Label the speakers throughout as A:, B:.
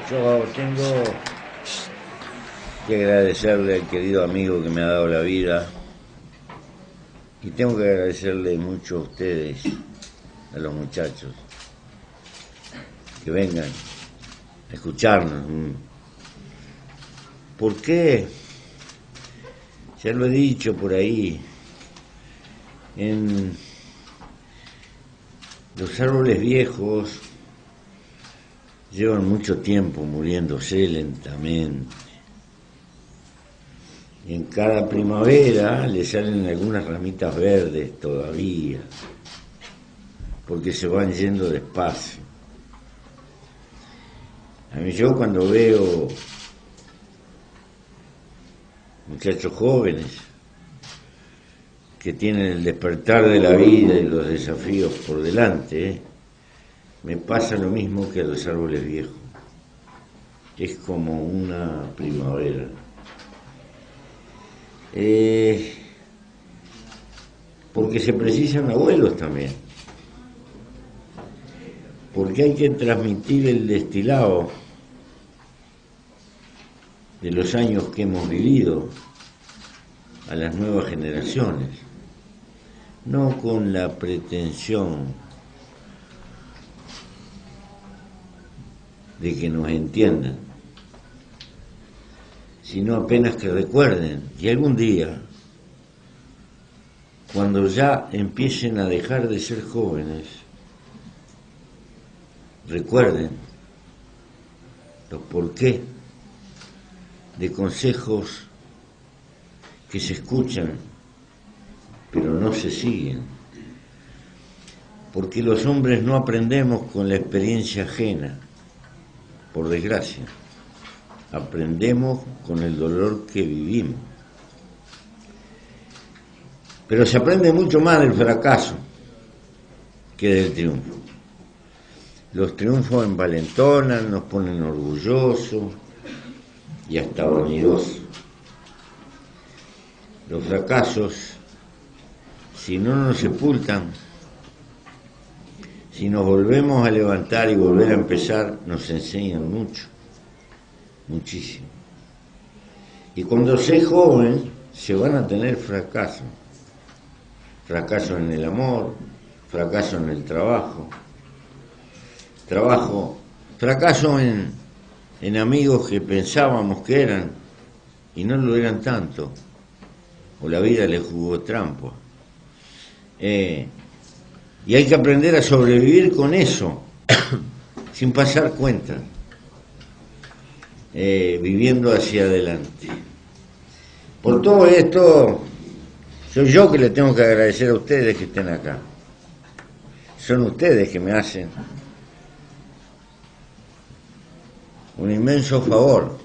A: Yo tengo que agradecerle al querido amigo que me ha dado la vida y tengo que agradecerle mucho a ustedes, a los muchachos, que vengan a escucharnos. ¿Por qué? Ya lo he dicho por ahí, en los árboles viejos llevan mucho tiempo muriéndose lentamente. Y en cada primavera le salen algunas ramitas verdes todavía, porque se van yendo despacio. A mí yo cuando veo muchachos jóvenes que tienen el despertar de la vida y los desafíos por delante, me pasa lo mismo que a los árboles viejos. Es como una primavera. Porque se precisan abuelos también. Porque hay que transmitir el destilado de los años que hemos vivido a las nuevas generaciones, no con la pretensión de que nos entiendan, sino apenas que recuerden, y algún día, cuando ya empiecen a dejar de ser jóvenes, recuerden los porqué de consejos que se escuchan, pero no se siguen, porque los hombres no aprendemos con la experiencia ajena, por desgracia, aprendemos con el dolor que vivimos. Pero se aprende mucho más del fracaso que del triunfo. Los triunfos envalentonan, nos ponen orgullosos y hasta vanidosos. Los fracasos, si no nos sepultan, si nos volvemos a levantar y volver a empezar, nos enseñan mucho, muchísimo. Y cuando se joven, se van a tener fracasos. Fracaso en el amor, fracaso en el fracaso en amigos que pensábamos que eran y no lo eran tanto, o la vida les jugó trampa. Y hay que aprender a sobrevivir con eso, sin pasar cuentas, viviendo hacia adelante. Por todo esto, soy yo que le tengo que agradecer a ustedes que estén acá. Son ustedes que me hacen un inmenso favor,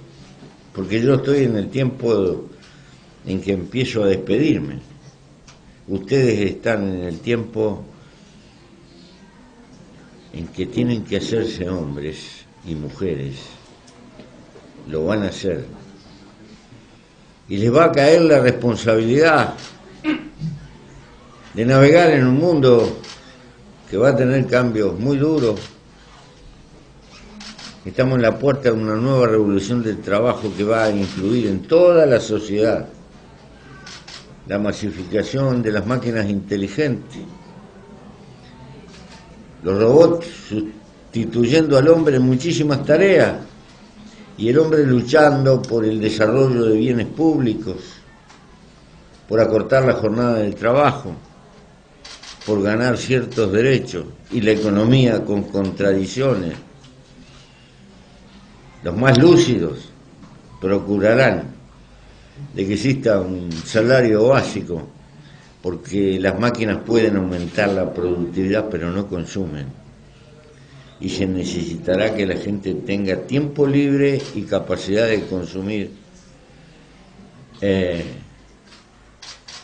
A: porque yo estoy en el tiempo en que empiezo a despedirme. Ustedes están en el tiempo en que tienen que hacerse hombres y mujeres. Lo van a hacer. Y les va a caer la responsabilidad de navegar en un mundo que va a tener cambios muy duros. Estamos en la puerta de una nueva revolución del trabajo que va a influir en toda la sociedad. La masificación de las máquinas inteligentes, los robots sustituyendo al hombre en muchísimas tareas y el hombre luchando por el desarrollo de bienes públicos, por acortar la jornada del trabajo, por ganar ciertos derechos, y la economía con contradicciones. Los más lúcidos procurarán de que exista un salario básico, porque las máquinas pueden aumentar la productividad pero no consumen, y se necesitará que la gente tenga tiempo libre y capacidad de consumir,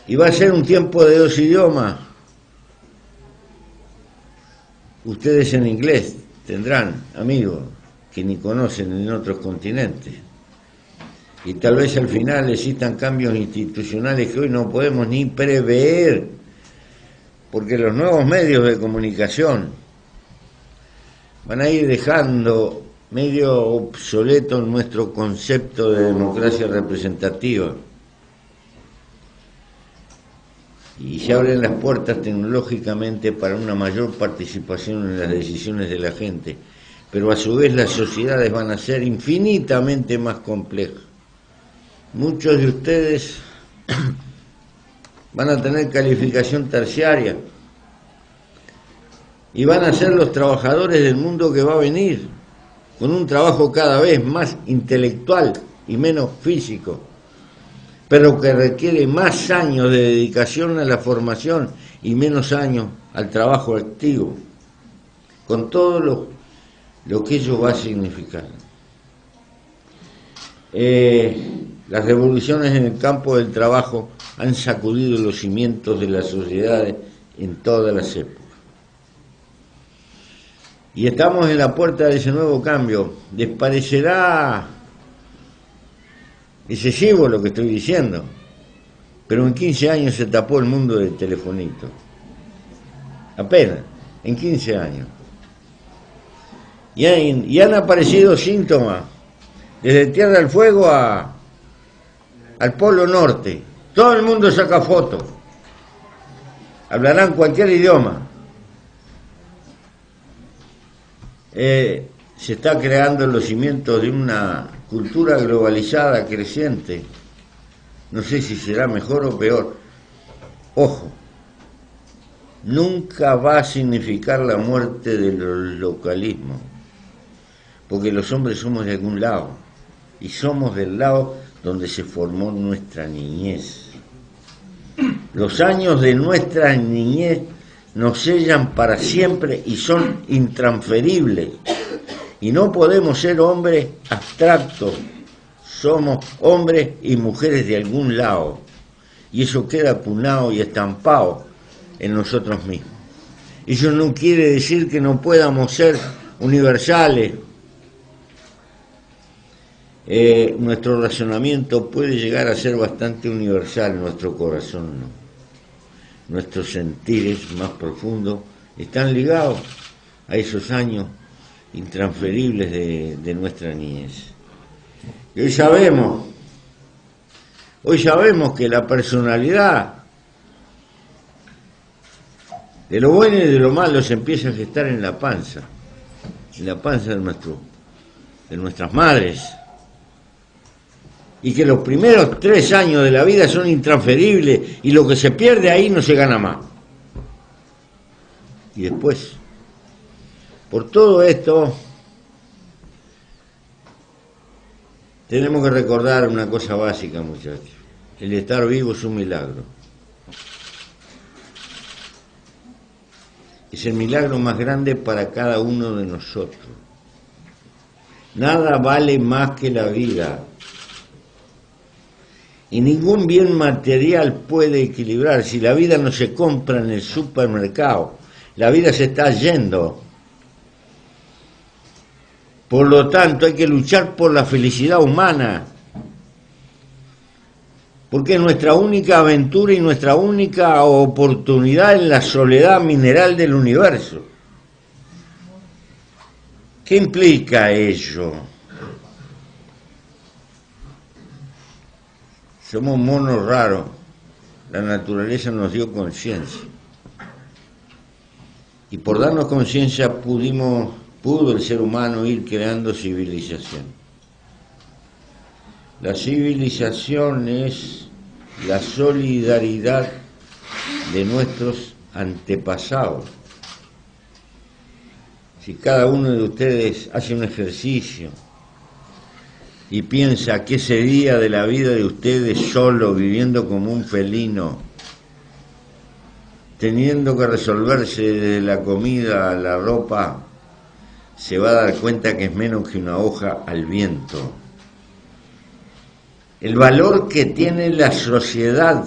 A: y va a ser un tiempo de 2 idiomas. Ustedes en inglés tendrán amigos que ni conocen en otros continentes. Y tal vez al final existan cambios institucionales que hoy no podemos ni prever, porque los nuevos medios de comunicación van a ir dejando medio obsoleto nuestro concepto de democracia representativa. Y se abren las puertas tecnológicamente para una mayor participación en las decisiones de la gente, pero a su vez las sociedades van a ser infinitamente más complejas. Muchos de ustedes van a tener calificación terciaria y van a ser los trabajadores del mundo que va a venir, con un trabajo cada vez más intelectual y menos físico, pero que requiere más años de dedicación a la formación y menos años al trabajo activo, con todo lo que ello va a significar. Las revoluciones en el campo del trabajo han sacudido los cimientos de las sociedades en todas las épocas. Y estamos en la puerta de ese nuevo cambio. Les parecerá excesivo lo que estoy diciendo, pero en 15 años se tapó el mundo del telefonito. Apenas, en 15 años. Y han aparecido síntomas, desde Tierra del Fuego al Polo Norte. Todo el mundo saca fotos. Hablarán cualquier idioma. Se está creando los cimientos de una cultura globalizada creciente. No sé si será mejor o peor. Ojo, nunca va a significar la muerte de los localismos, porque los hombres somos de algún lado, y somos del lado donde se formó nuestra niñez. Los años de nuestra niñez nos sellan para siempre y son intransferibles. Y no podemos ser hombres abstractos, somos hombres y mujeres de algún lado. Y eso queda punado y estampado en nosotros mismos. Eso no quiere decir que no podamos ser universales. Nuestro razonamiento puede llegar a ser bastante universal, nuestro corazón no. Nuestros sentires más profundos están ligados a esos años intransferibles de nuestra niñez. Y hoy sabemos que la personalidad, de lo bueno y de lo malo, se empieza a gestar en la panza de nuestras madres, y que los primeros 3 años de la vida son intransferibles y lo que se pierde ahí no se gana más. Y después, por todo esto, tenemos que recordar una cosa básica, muchachos. El estar vivo es un milagro. Es el milagro más grande para cada uno de nosotros. Nada vale más que la vida. Y ningún bien material puede equilibrar. Si la vida no se compra en el supermercado, la vida se está yendo. Por lo tanto, hay que luchar por la felicidad humana, porque es nuestra única aventura y nuestra única oportunidad en la soledad mineral del universo. ¿Qué implica ello? Somos monos raros. La naturaleza nos dio conciencia. Y por darnos conciencia pudo el ser humano ir creando civilización. La civilización es la solidaridad de nuestros antepasados. Si cada uno de ustedes hace un ejercicio y piensa qué sería de la vida de ustedes solo, viviendo como un felino, teniendo que resolverse de la comida a la ropa, se va a dar cuenta que es menos que una hoja al viento. El valor que tiene la sociedad,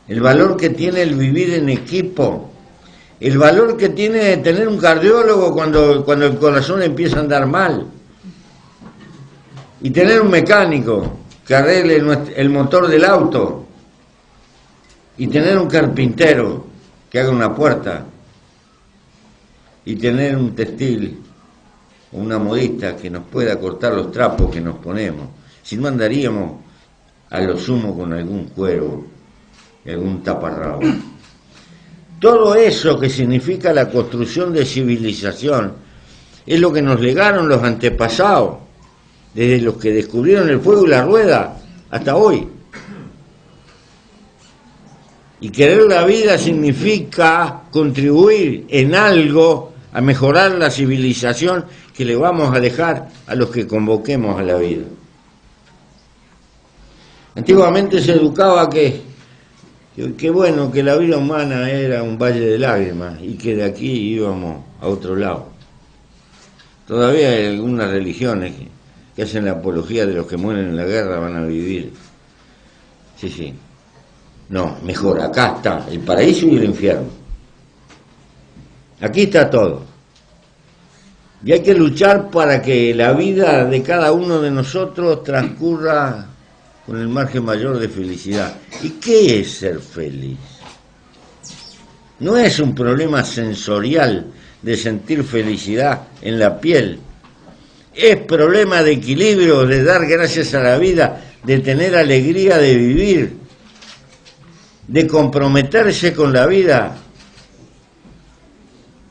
A: el valor que tiene el vivir en equipo, el valor que tiene tener un cardiólogo cuando el corazón empieza a andar mal, y tener un mecánico que arregle el motor del auto, y tener un carpintero que haga una puerta, y tener un textil o una modista que nos pueda cortar los trapos que nos ponemos. Si no, andaríamos a lo sumo con algún cuero y algún taparrabo. Todo eso que significa la construcción de civilización es lo que nos legaron los antepasados, desde los que descubrieron el fuego y la rueda hasta hoy. Y querer la vida significa contribuir en algo a mejorar la civilización que le vamos a dejar a los que convoquemos a la vida. Antiguamente se educaba que bueno, que la vida humana era un valle de lágrimas y que de aquí íbamos a otro lado. Todavía hay algunas religiones que hacen la apología de los que mueren en la guerra van a vivir. Sí. No, mejor, acá está el paraíso y el infierno. Aquí está todo. Y hay que luchar para que la vida de cada uno de nosotros transcurra con el margen mayor de felicidad. ¿Y qué es ser feliz? No es un problema sensorial de sentir felicidad en la piel. Es problema de equilibrio, de dar gracias a la vida, de tener alegría de vivir, de comprometerse con la vida.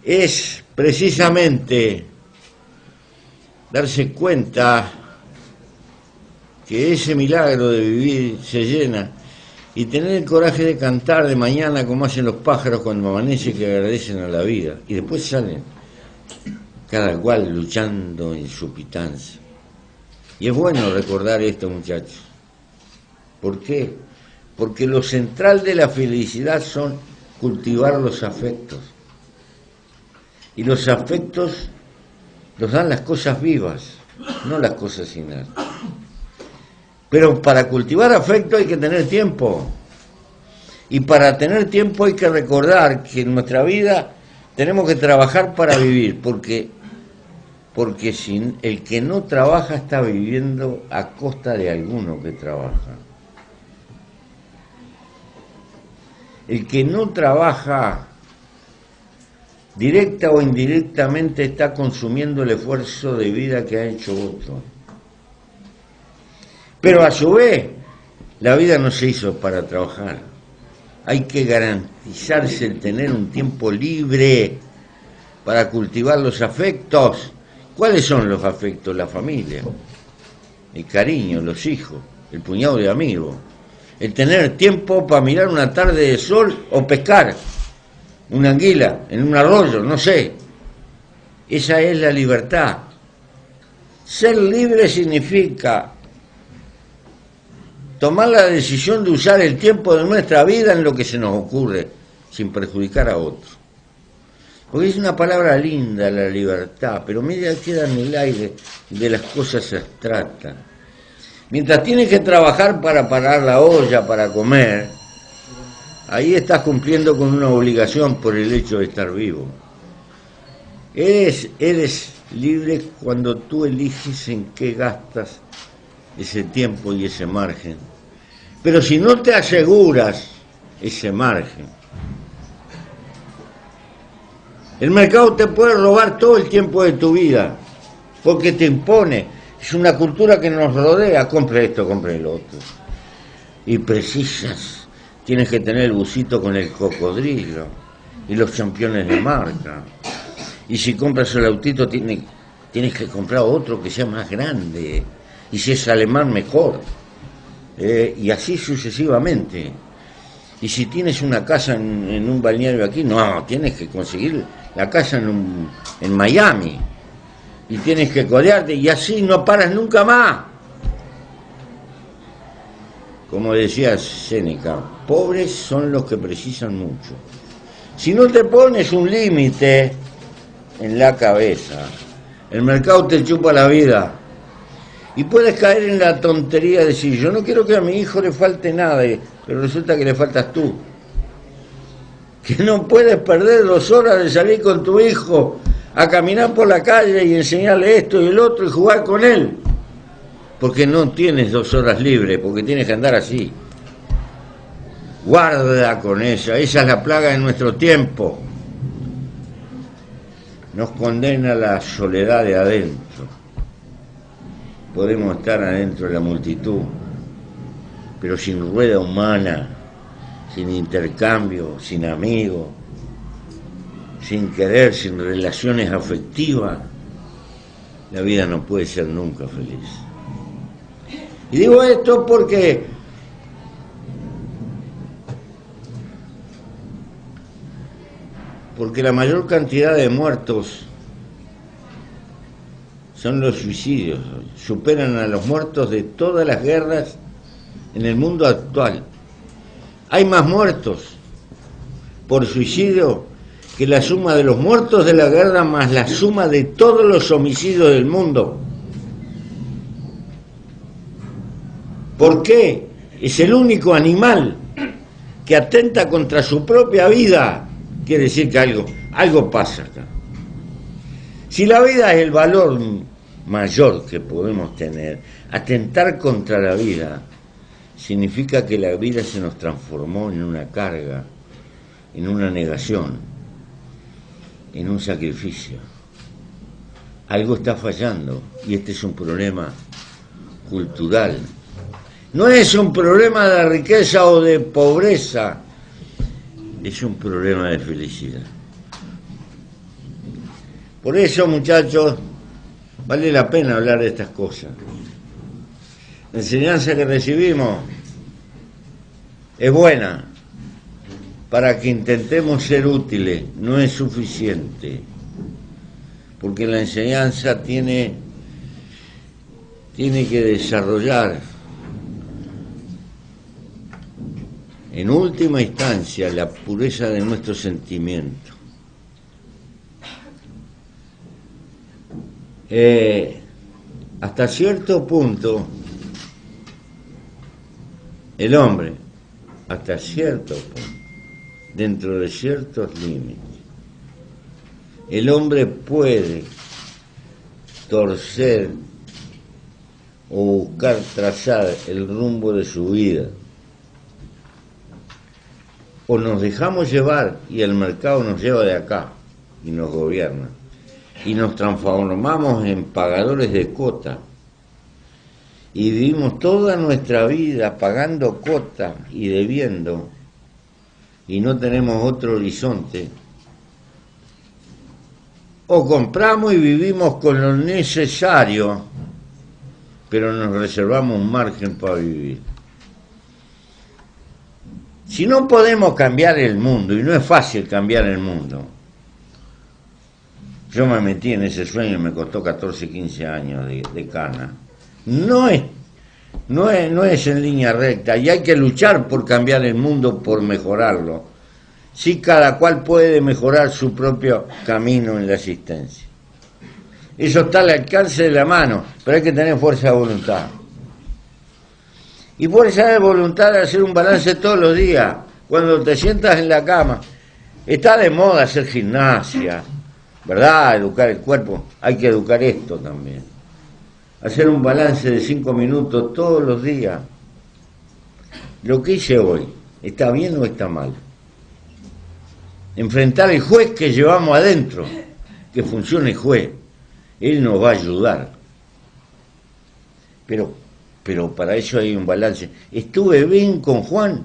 A: Es precisamente darse cuenta que ese milagro de vivir se llena y tener el coraje de cantar de mañana como hacen los pájaros cuando amanece, que agradecen a la vida, y después salen cada cual luchando en su pitanza. Y es bueno recordar esto, muchachos. ¿Por qué? Porque lo central de la felicidad son cultivar los afectos. Y los afectos los dan las cosas vivas, no las cosas inertes. Pero para cultivar afecto hay que tener tiempo. Y para tener tiempo hay que recordar que en nuestra vida tenemos que trabajar para vivir, porque sin el que no trabaja está viviendo a costa de alguno que trabaja. El que no trabaja directa o indirectamente está consumiendo el esfuerzo de vida que ha hecho otro. Pero a su vez, la vida no se hizo para trabajar. Hay que garantizarse el tener un tiempo libre para cultivar los afectos. ¿Cuáles son los afectos? La familia, el cariño, los hijos, el puñado de amigos. El tener tiempo para mirar una tarde de sol o pescar una anguila en un arroyo, no sé. Esa es la libertad. Ser libre significa tomar la decisión de usar el tiempo de nuestra vida en lo que se nos ocurre, sin perjudicar a otros. Porque es una palabra linda, la libertad, pero media queda en el aire de las cosas abstractas. Mientras tienes que trabajar para parar la olla, para comer, ahí estás cumpliendo con una obligación por el hecho de estar vivo. Eres libre cuando tú eliges en qué gastas ese tiempo y ese margen. Pero si no te aseguras ese margen, el mercado te puede robar todo el tiempo de tu vida, porque te impone. Es una cultura que nos rodea, compre esto, compre el otro. Y precisas, tienes que tener el busito con el cocodrilo y los championes de marca. Y si compras el autito, tienes que comprar otro que sea más grande. Y si es alemán, mejor. Y así sucesivamente. Y si tienes una casa en un balneario aquí, no, tienes que conseguir la casa en Miami. Y tienes que codearte, y así no paras nunca más. Como decía Séneca, pobres son los que precisan mucho. Si no te pones un límite en la cabeza, el mercado te chupa la vida. Y puedes caer en la tontería de decir, yo no quiero que a mi hijo le falte nada, pero resulta que le faltas tú. Que no puedes perder 2 horas de salir con tu hijo a caminar por la calle y enseñarle esto y el otro y jugar con él. Porque no tienes 2 horas libres, porque tienes que andar así. Guarda con esa es la plaga de nuestro tiempo. nos condena a la soledad de adentro. Podemos estar adentro de la multitud, pero sin rueda humana, sin intercambio, sin amigos, sin querer, sin relaciones afectivas, la vida no puede ser nunca feliz. Y digo esto porque la mayor cantidad de muertos son los suicidios, superan a los muertos de todas las guerras en el mundo actual. Hay más muertos por suicidio que la suma de los muertos de la guerra más la suma de todos los homicidios del mundo. ¿Por qué? Es el único animal que atenta contra su propia vida. Quiere decir que algo pasa acá. Si la vida es el valor mayor que podemos tener, atentar contra la vida significa que la vida se nos transformó en una carga, en una negación, en un sacrificio. Algo está fallando y este es un problema cultural. No es un problema de riqueza o de pobreza, es un problema de felicidad. Por eso, muchachos, vale la pena hablar de estas cosas. La enseñanza que recibimos es buena para que intentemos ser útiles, no es suficiente, porque la enseñanza tiene que desarrollar en última instancia la pureza de nuestros sentimientos. Hasta cierto punto, el hombre, hasta cierto punto, dentro de ciertos límites, el hombre puede torcer o buscar trazar el rumbo de su vida. O nos dejamos llevar y el mercado nos lleva de acá y nos gobierna. Y nos transformamos en pagadores de cuota. Y vivimos toda nuestra vida pagando cuotas y debiendo. Y no tenemos otro horizonte. O compramos y vivimos con lo necesario, pero nos reservamos un margen para vivir. Si no podemos cambiar el mundo, y no es fácil cambiar el mundo, yo me metí en ese sueño y me costó 14, 15 años de cana. No es en línea recta, y hay que luchar por cambiar el mundo, por mejorarlo. Sí, cada cual puede mejorar su propio camino en la existencia. Eso está al alcance de la mano, pero hay que tener fuerza de voluntad. Y fuerza de voluntad de hacer un balance todos los días. Cuando te sientas en la cama, está de moda hacer gimnasia, ¿verdad? Educar el cuerpo. Hay que educar esto también. Hacer un balance de 5 minutos todos los días. Lo que hice hoy, ¿está bien o está mal? Enfrentar el juez que llevamos adentro. Que funcione el juez. Él nos va a ayudar. Pero para eso hay un balance. ¿Estuve bien con Juan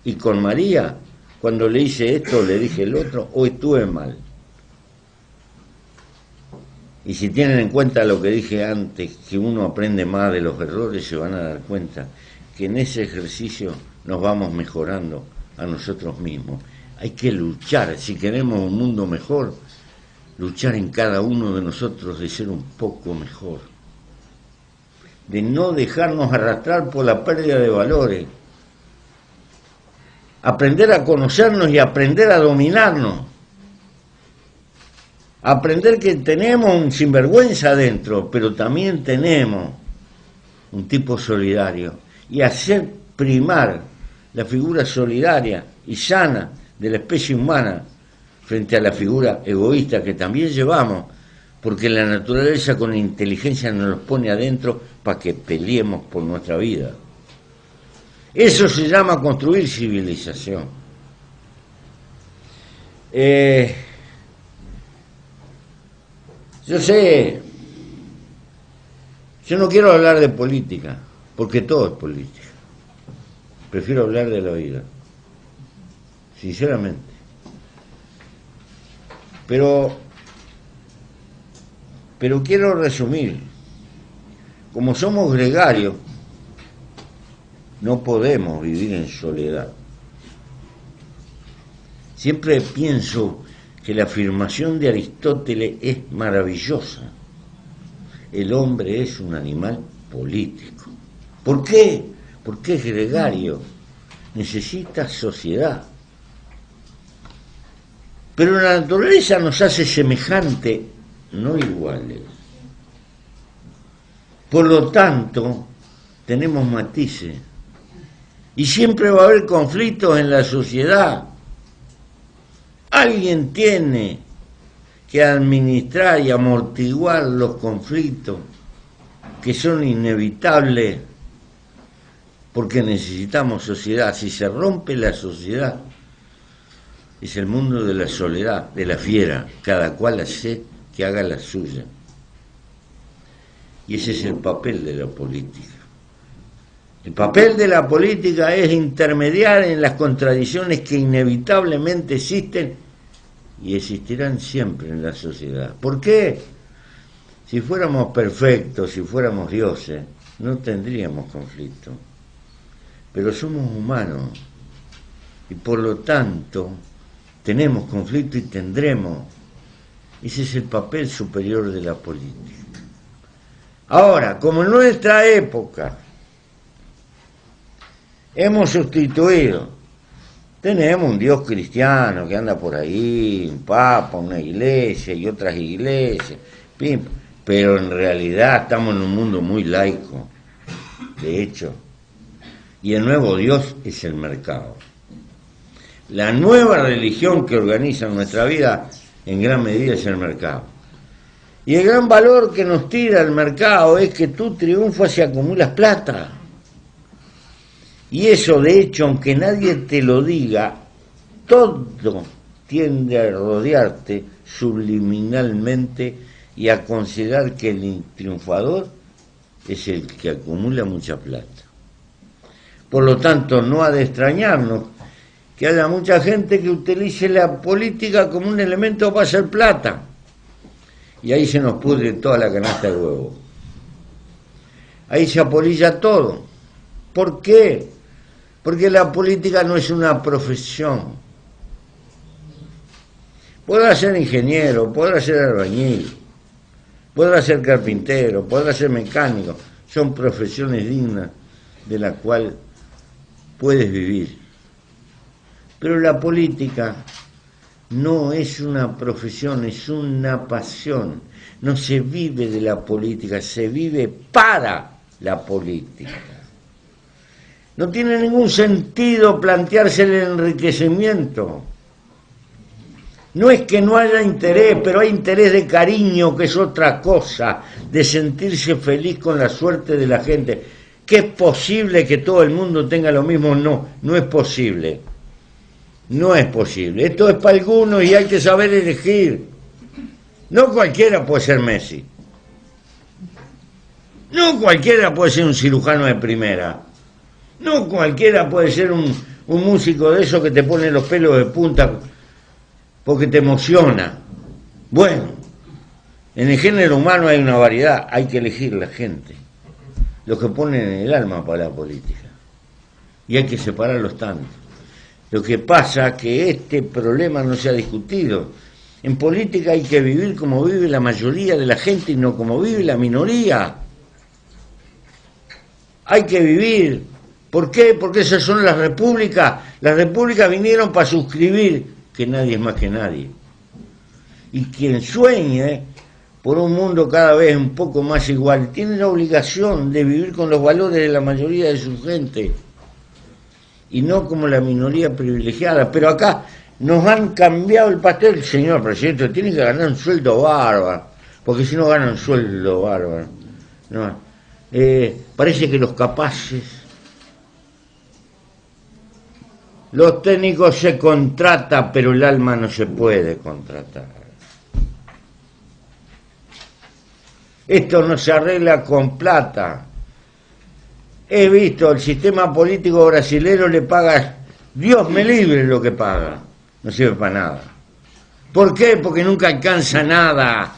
A: y con María cuando le hice esto, le dije el otro, o estuve mal? Y si tienen en cuenta lo que dije antes, que uno aprende más de los errores, se van a dar cuenta que en ese ejercicio nos vamos mejorando a nosotros mismos. Hay que luchar, si queremos un mundo mejor, luchar en cada uno de nosotros de ser un poco mejor, de no dejarnos arrastrar por la pérdida de valores, aprender a conocernos y aprender a dominarnos, aprender que tenemos un sinvergüenza adentro, pero también tenemos un tipo solidario, y hacer primar la figura solidaria y sana de la especie humana frente a la figura egoísta que también llevamos, porque la naturaleza con la inteligencia nos los pone adentro para que peleemos por nuestra vida. Eso se llama construir civilización. Yo sé, yo no quiero hablar de política, porque todo es política. Prefiero hablar de la vida, sinceramente. Pero quiero resumir. Como somos gregarios, no podemos vivir en soledad. Siempre pienso que la afirmación de Aristóteles es maravillosa. El hombre es un animal político. ¿Por qué? Porque es gregario. Necesita sociedad. Pero la naturaleza nos hace semejantes, no iguales. Por lo tanto, tenemos matices. Y siempre va a haber conflictos en la sociedad. Alguien tiene que administrar y amortiguar los conflictos que son inevitables porque necesitamos sociedad. Si se rompe la sociedad, es el mundo de la soledad, de la fiera, cada cual hace que haga la suya. Y ese es el papel de la política. El papel de la política es intermediar en las contradicciones que inevitablemente existen y existirán siempre en la sociedad. ¿Por qué? Si fuéramos perfectos, si fuéramos dioses, no tendríamos conflicto. Pero somos humanos y por lo tanto tenemos conflicto y tendremos. Ese es el papel superior de la política. Ahora, como en nuestra época hemos sustituido, tenemos un Dios cristiano que anda por ahí, un papa, una iglesia y otras iglesias, pero en realidad estamos en un mundo muy laico, de hecho, y el nuevo Dios es el mercado. La nueva religión que organiza nuestra vida en gran medida es el mercado. Y el gran valor que nos tira el mercado es que tú triunfas y acumulas plata. Y eso, de hecho, aunque nadie te lo diga, todo tiende a rodearte subliminalmente y a considerar que el triunfador es el que acumula mucha plata. Por lo tanto, no ha de extrañarnos que haya mucha gente que utilice la política como un elemento para hacer plata. Y ahí se nos pudre toda la canasta de huevos. Ahí se apolilla todo. ¿Por qué? Porque la política no es una profesión. Podrá ser ingeniero, podrá ser albañil, podrá ser carpintero, podrá ser mecánico. Son profesiones dignas de las cuales puedes vivir. Pero la política no es una profesión, es una pasión. No se vive de la política, se vive para la política. No tiene ningún sentido plantearse el enriquecimiento. No es que no haya interés, pero hay interés de cariño, que es otra cosa, de sentirse feliz con la suerte de la gente. ¿Que es posible que todo el mundo tenga lo mismo? No, no es posible. No es posible. Esto es para algunos y hay que saber elegir. No cualquiera puede ser Messi. No cualquiera puede ser un cirujano de primera. No cualquiera puede ser un músico de esos que te pone los pelos de punta porque te emociona. Bueno, en el género humano hay una variedad, hay que elegir la gente. Los que ponen el alma para la política. Y hay que separarlos tanto. Lo que pasa es que este problema no se ha discutido. En política hay que vivir como vive la mayoría de la gente y no como vive la minoría. Hay que vivir. ¿Por qué? Porque esas son las repúblicas. Las repúblicas vinieron para suscribir que nadie es más que nadie. Y quien sueñe por un mundo cada vez un poco más igual tiene la obligación de vivir con los valores de la mayoría de su gente. Y no como la minoría privilegiada. Pero acá nos han cambiado el pastel. Señor presidente, tiene que ganar un sueldo bárbaro, porque si no gana un sueldo bárbaro. No. Parece que los capaces, los técnicos se contratan, pero el alma no se puede contratar. Esto no se arregla con plata. He visto, el sistema político brasilero le paga, Dios me libre lo que paga, no sirve para nada. ¿Por qué? Porque nunca alcanza nada.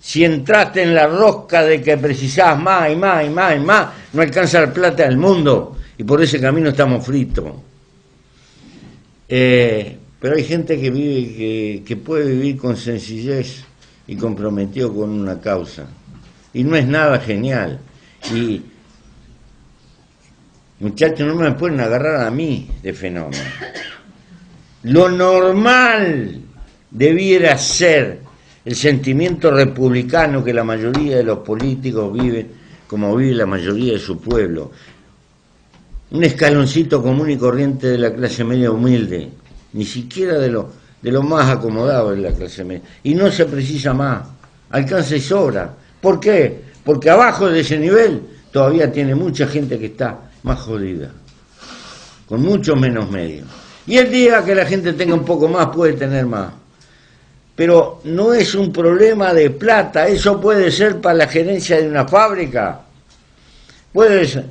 A: Si entraste en la rosca de que precisás más y más y más y más, no alcanza la plata del mundo y por ese camino estamos fritos. Pero hay gente que vive, que puede vivir con sencillez y comprometido con una causa. Y no es nada genial. Y, muchachos, no me pueden agarrar a mí de fenómeno. Lo normal debiera ser el sentimiento republicano que la mayoría de los políticos viven, como vive la mayoría de su pueblo. Un escaloncito común y corriente de la clase media humilde, ni siquiera de lo más acomodado de la clase media. Y no se precisa más, alcanza y sobra. ¿Por qué? Porque abajo de ese nivel todavía tiene mucha gente que está más jodida, con mucho menos medios. Y el día que la gente tenga un poco más puede tener más. Pero no es un problema de plata, eso puede ser para la gerencia de una fábrica. Puede ser.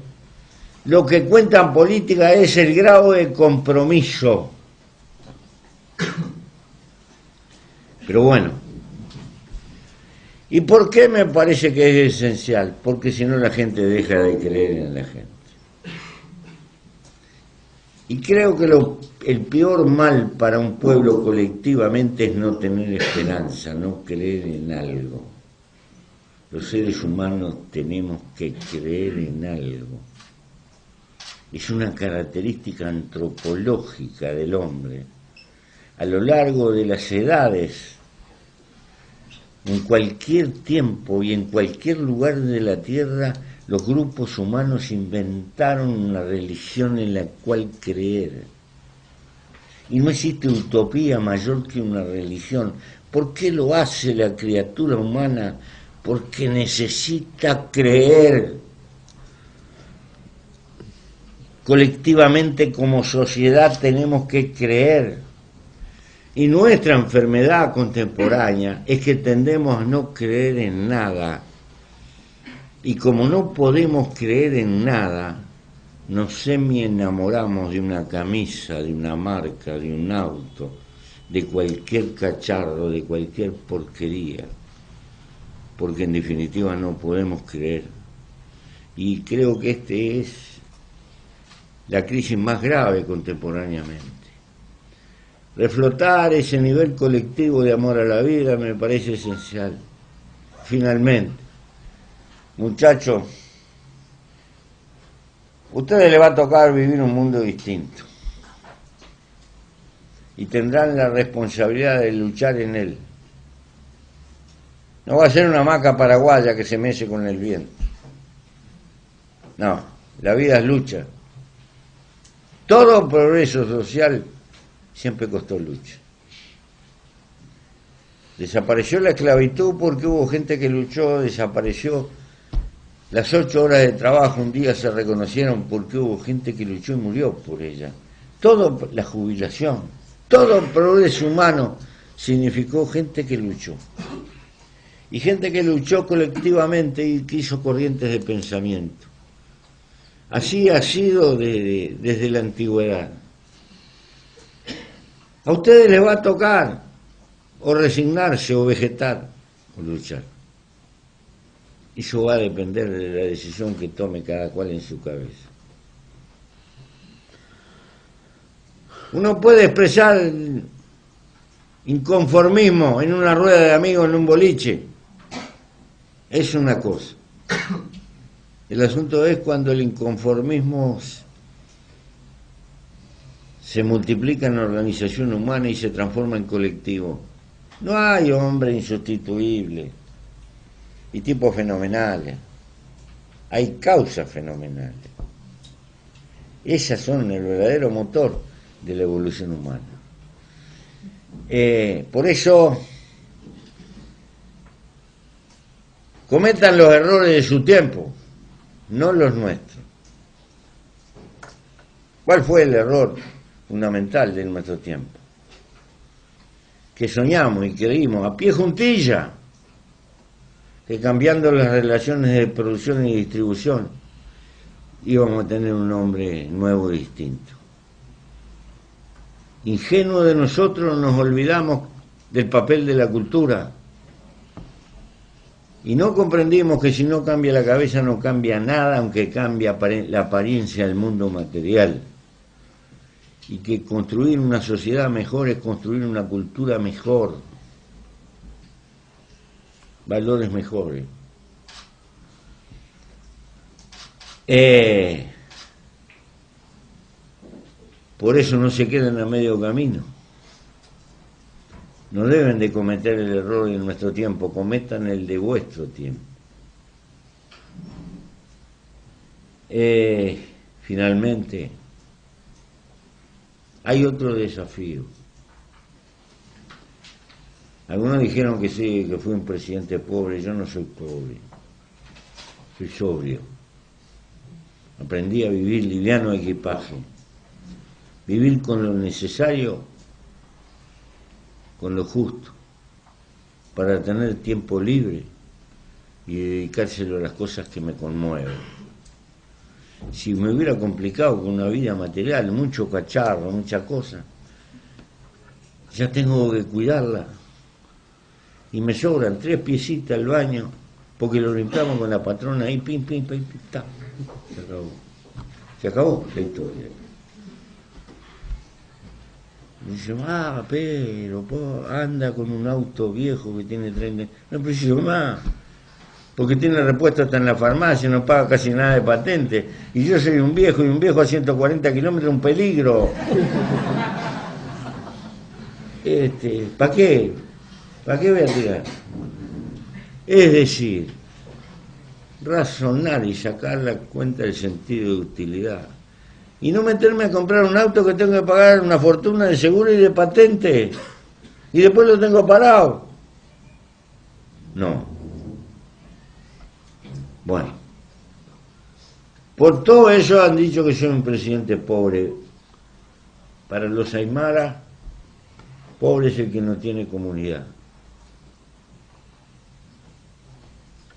A: Lo que cuenta en política es el grado de compromiso. Pero bueno, ¿y por qué me parece que es esencial? Porque si no la gente deja de creer en la gente. Y creo que el peor mal para un pueblo colectivamente es no tener esperanza, no creer en algo. Los seres humanos tenemos que creer en algo. Es una característica antropológica del hombre. A lo largo de las edades, en cualquier tiempo y en cualquier lugar de la Tierra, los grupos humanos inventaron una religión en la cual creer. Y no existe utopía mayor que una religión. ¿Por qué lo hace la criatura humana? Porque necesita creer. Colectivamente como sociedad tenemos que creer. Y nuestra enfermedad contemporánea es que tendemos a no creer en nada. Y como no podemos creer en nada, nos semi-enamoramos de una camisa, de una marca, de un auto, de cualquier cacharro, de cualquier porquería. Porque en definitiva no podemos creer. Y creo que este es la crisis más grave contemporáneamente. Reflotar ese nivel colectivo de amor a la vida me parece esencial. Finalmente, muchachos, a ustedes les va a tocar vivir un mundo distinto y tendrán la responsabilidad de luchar en él. No va a ser una hamaca paraguaya que se mece con el viento. No, la vida es lucha. Todo progreso social siempre costó lucha. Desapareció la esclavitud porque hubo gente que luchó, desapareció. Las 8 horas de trabajo un día se reconocieron porque hubo gente que luchó y murió por ella. Todo, la jubilación, todo progreso humano significó gente que luchó. Y gente que luchó colectivamente y que hizo corrientes de pensamiento. Así ha sido desde la antigüedad. A ustedes les va a tocar o resignarse o vegetar o luchar. Y eso va a depender de la decisión que tome cada cual en su cabeza. Uno puede expresar inconformismo en una rueda de amigos en un boliche. Es una cosa. El asunto es cuando el inconformismo se multiplica en organización humana y se transforma en colectivo. No hay hombre insustituible y tipos fenomenales. Hay causas fenomenales. Esas son el verdadero motor de la evolución humana. Por eso, cometan los errores de su tiempo, no los nuestros. ¿Cuál fue el error fundamental de nuestro tiempo? Que soñamos y creímos a pie juntilla que cambiando las relaciones de producción y distribución íbamos a tener un hombre nuevo y distinto. Ingenuo de nosotros nos olvidamos del papel de la cultura y no comprendimos que si no cambia la cabeza no cambia nada, aunque cambie la apariencia del mundo material, y que construir una sociedad mejor es construir una cultura mejor, valores mejores. Por eso no se quedan a medio camino. No deben de cometer el error en nuestro tiempo, cometan el de vuestro tiempo. Finalmente, hay otro desafío. Algunos dijeron que sí, que fui un presidente pobre. Yo no soy pobre, soy sobrio. Aprendí a vivir liviano equipaje, vivir con lo necesario, con lo justo, para tener tiempo libre y dedicárselo a las cosas que me conmueven. Si me hubiera complicado con una vida material, mucho cacharro, mucha cosa, ya tengo que cuidarla. Y me sobran 3 piecitas al baño, porque lo limpiamos con la patrona ahí, pim, pim, pim, pim, ta. Se acabó. Se acabó la historia. Y dice, pero anda con un auto viejo que tiene 30. No preciso más, porque tiene repuesto hasta en la farmacia, no paga casi nada de patente. Y yo soy un viejo, y un viejo a 140 kilómetros, un peligro. ¿Para qué? ¿Para qué voy a tirar? Es decir, razonar y sacar la cuenta del sentido de utilidad. Y no meterme a comprar un auto que tengo que pagar una fortuna de seguro y de patente. Y después lo tengo parado. No. Bueno. Por todo eso han dicho que soy un presidente pobre. Para los aymara, pobre es el que no tiene comunidad.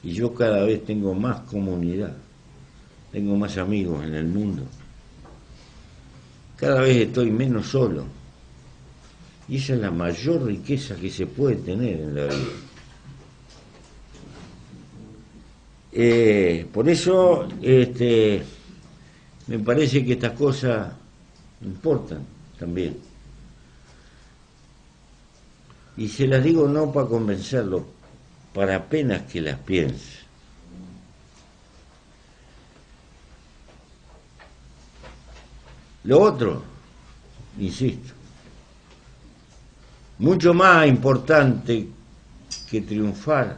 A: Y yo cada vez tengo más comunidad. Tengo más amigos en el mundo. Cada vez estoy menos solo. Y esa es la mayor riqueza que se puede tener en la vida. Por eso me parece que estas cosas importan también. Y se las digo no para convencerlo, para apenas que las piense. Lo otro, insisto, mucho más importante que triunfar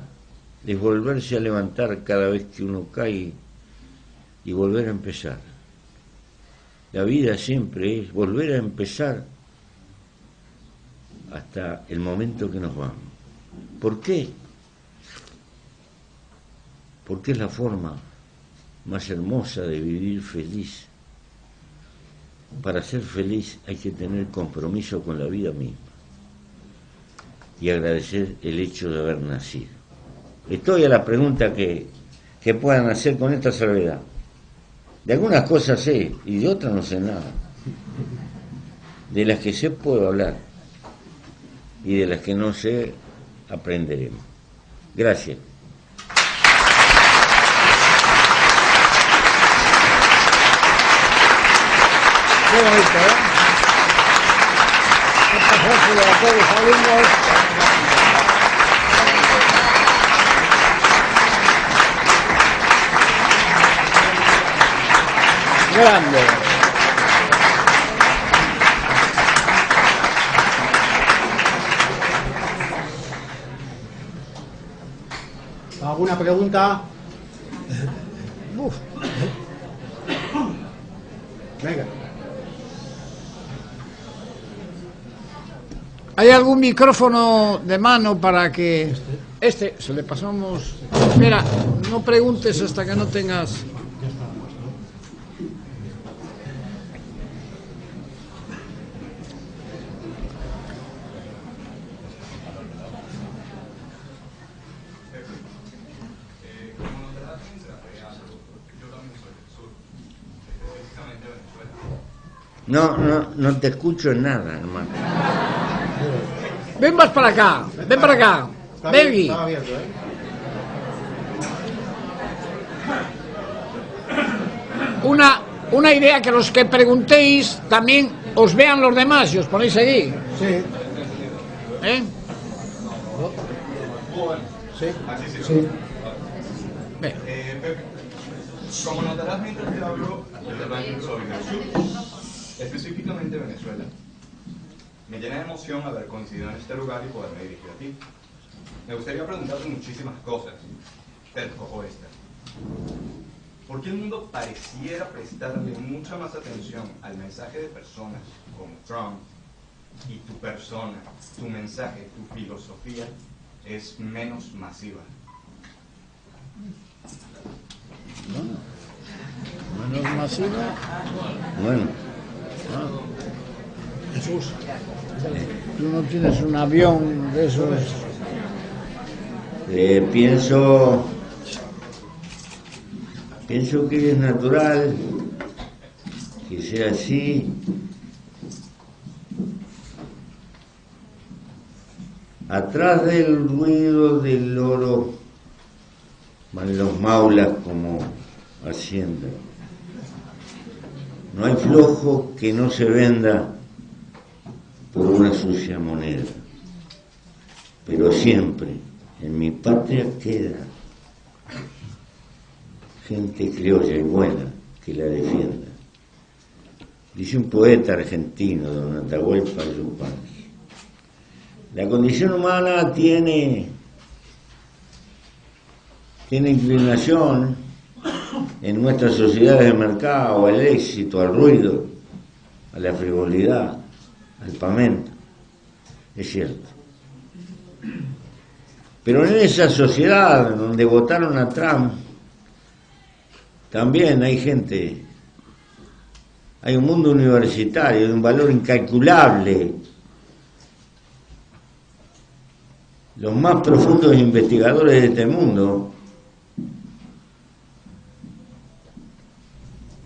A: es volverse a levantar cada vez que uno cae y volver a empezar. La vida siempre es volver a empezar hasta el momento que nos vamos. ¿Por qué? Porque es la forma más hermosa de vivir feliz. Para ser feliz hay que tener compromiso con la vida misma y agradecer el hecho de haber nacido. Estoy a la pregunta que puedan hacer con esta salvedad. De algunas cosas sé y de otras no sé nada. De las que sé puedo hablar y de las que no sé aprenderemos. Gracias.
B: Qué bonito, ¿eh? Esta frase de a todos los alumnos. Grande. ¿Alguna pregunta? Uf. Venga. ¿Hay algún micrófono de mano para que... se le pasamos... Mira, no preguntes hasta que no tengas...
A: No te escucho en nada, hermano.
B: Ven más para acá, ven para acá. Belgi. Una idea, que los que preguntéis también os vean los demás y os ponéis allí.
C: Sí.
B: ¿Eh?
C: Sí. Sí.
D: Pepe, como notarás mientras te hablo, yo también soy del sur, específicamente Venezuela. Me llena de emoción haber coincidido en este lugar y poderme dirigir a ti. Me gustaría preguntarte muchísimas cosas, pero escojo esta. ¿Por qué el mundo pareciera prestarle mucha más atención al mensaje de personas como Trump y tu persona, tu mensaje, tu filosofía es menos masiva?
B: Menos masiva.
A: Bueno,
B: Jesús, tú no tienes un avión de esos.
A: pienso que es natural que sea así. Atrás del ruido del loro van los maulas como hacienda. No hay flojo que no se venda por una sucia moneda. Pero siempre en mi patria queda gente criolla y buena que la defienda. Dice un poeta argentino, don Atahualpa Yupanqui: la condición humana tiene inclinación en nuestras sociedades de mercado al éxito, al ruido, a la frivolidad, al pamento. Es cierto. Pero en esa sociedad donde votaron a Trump, también hay gente, hay un mundo universitario de un valor incalculable. Los más profundos investigadores de este mundo,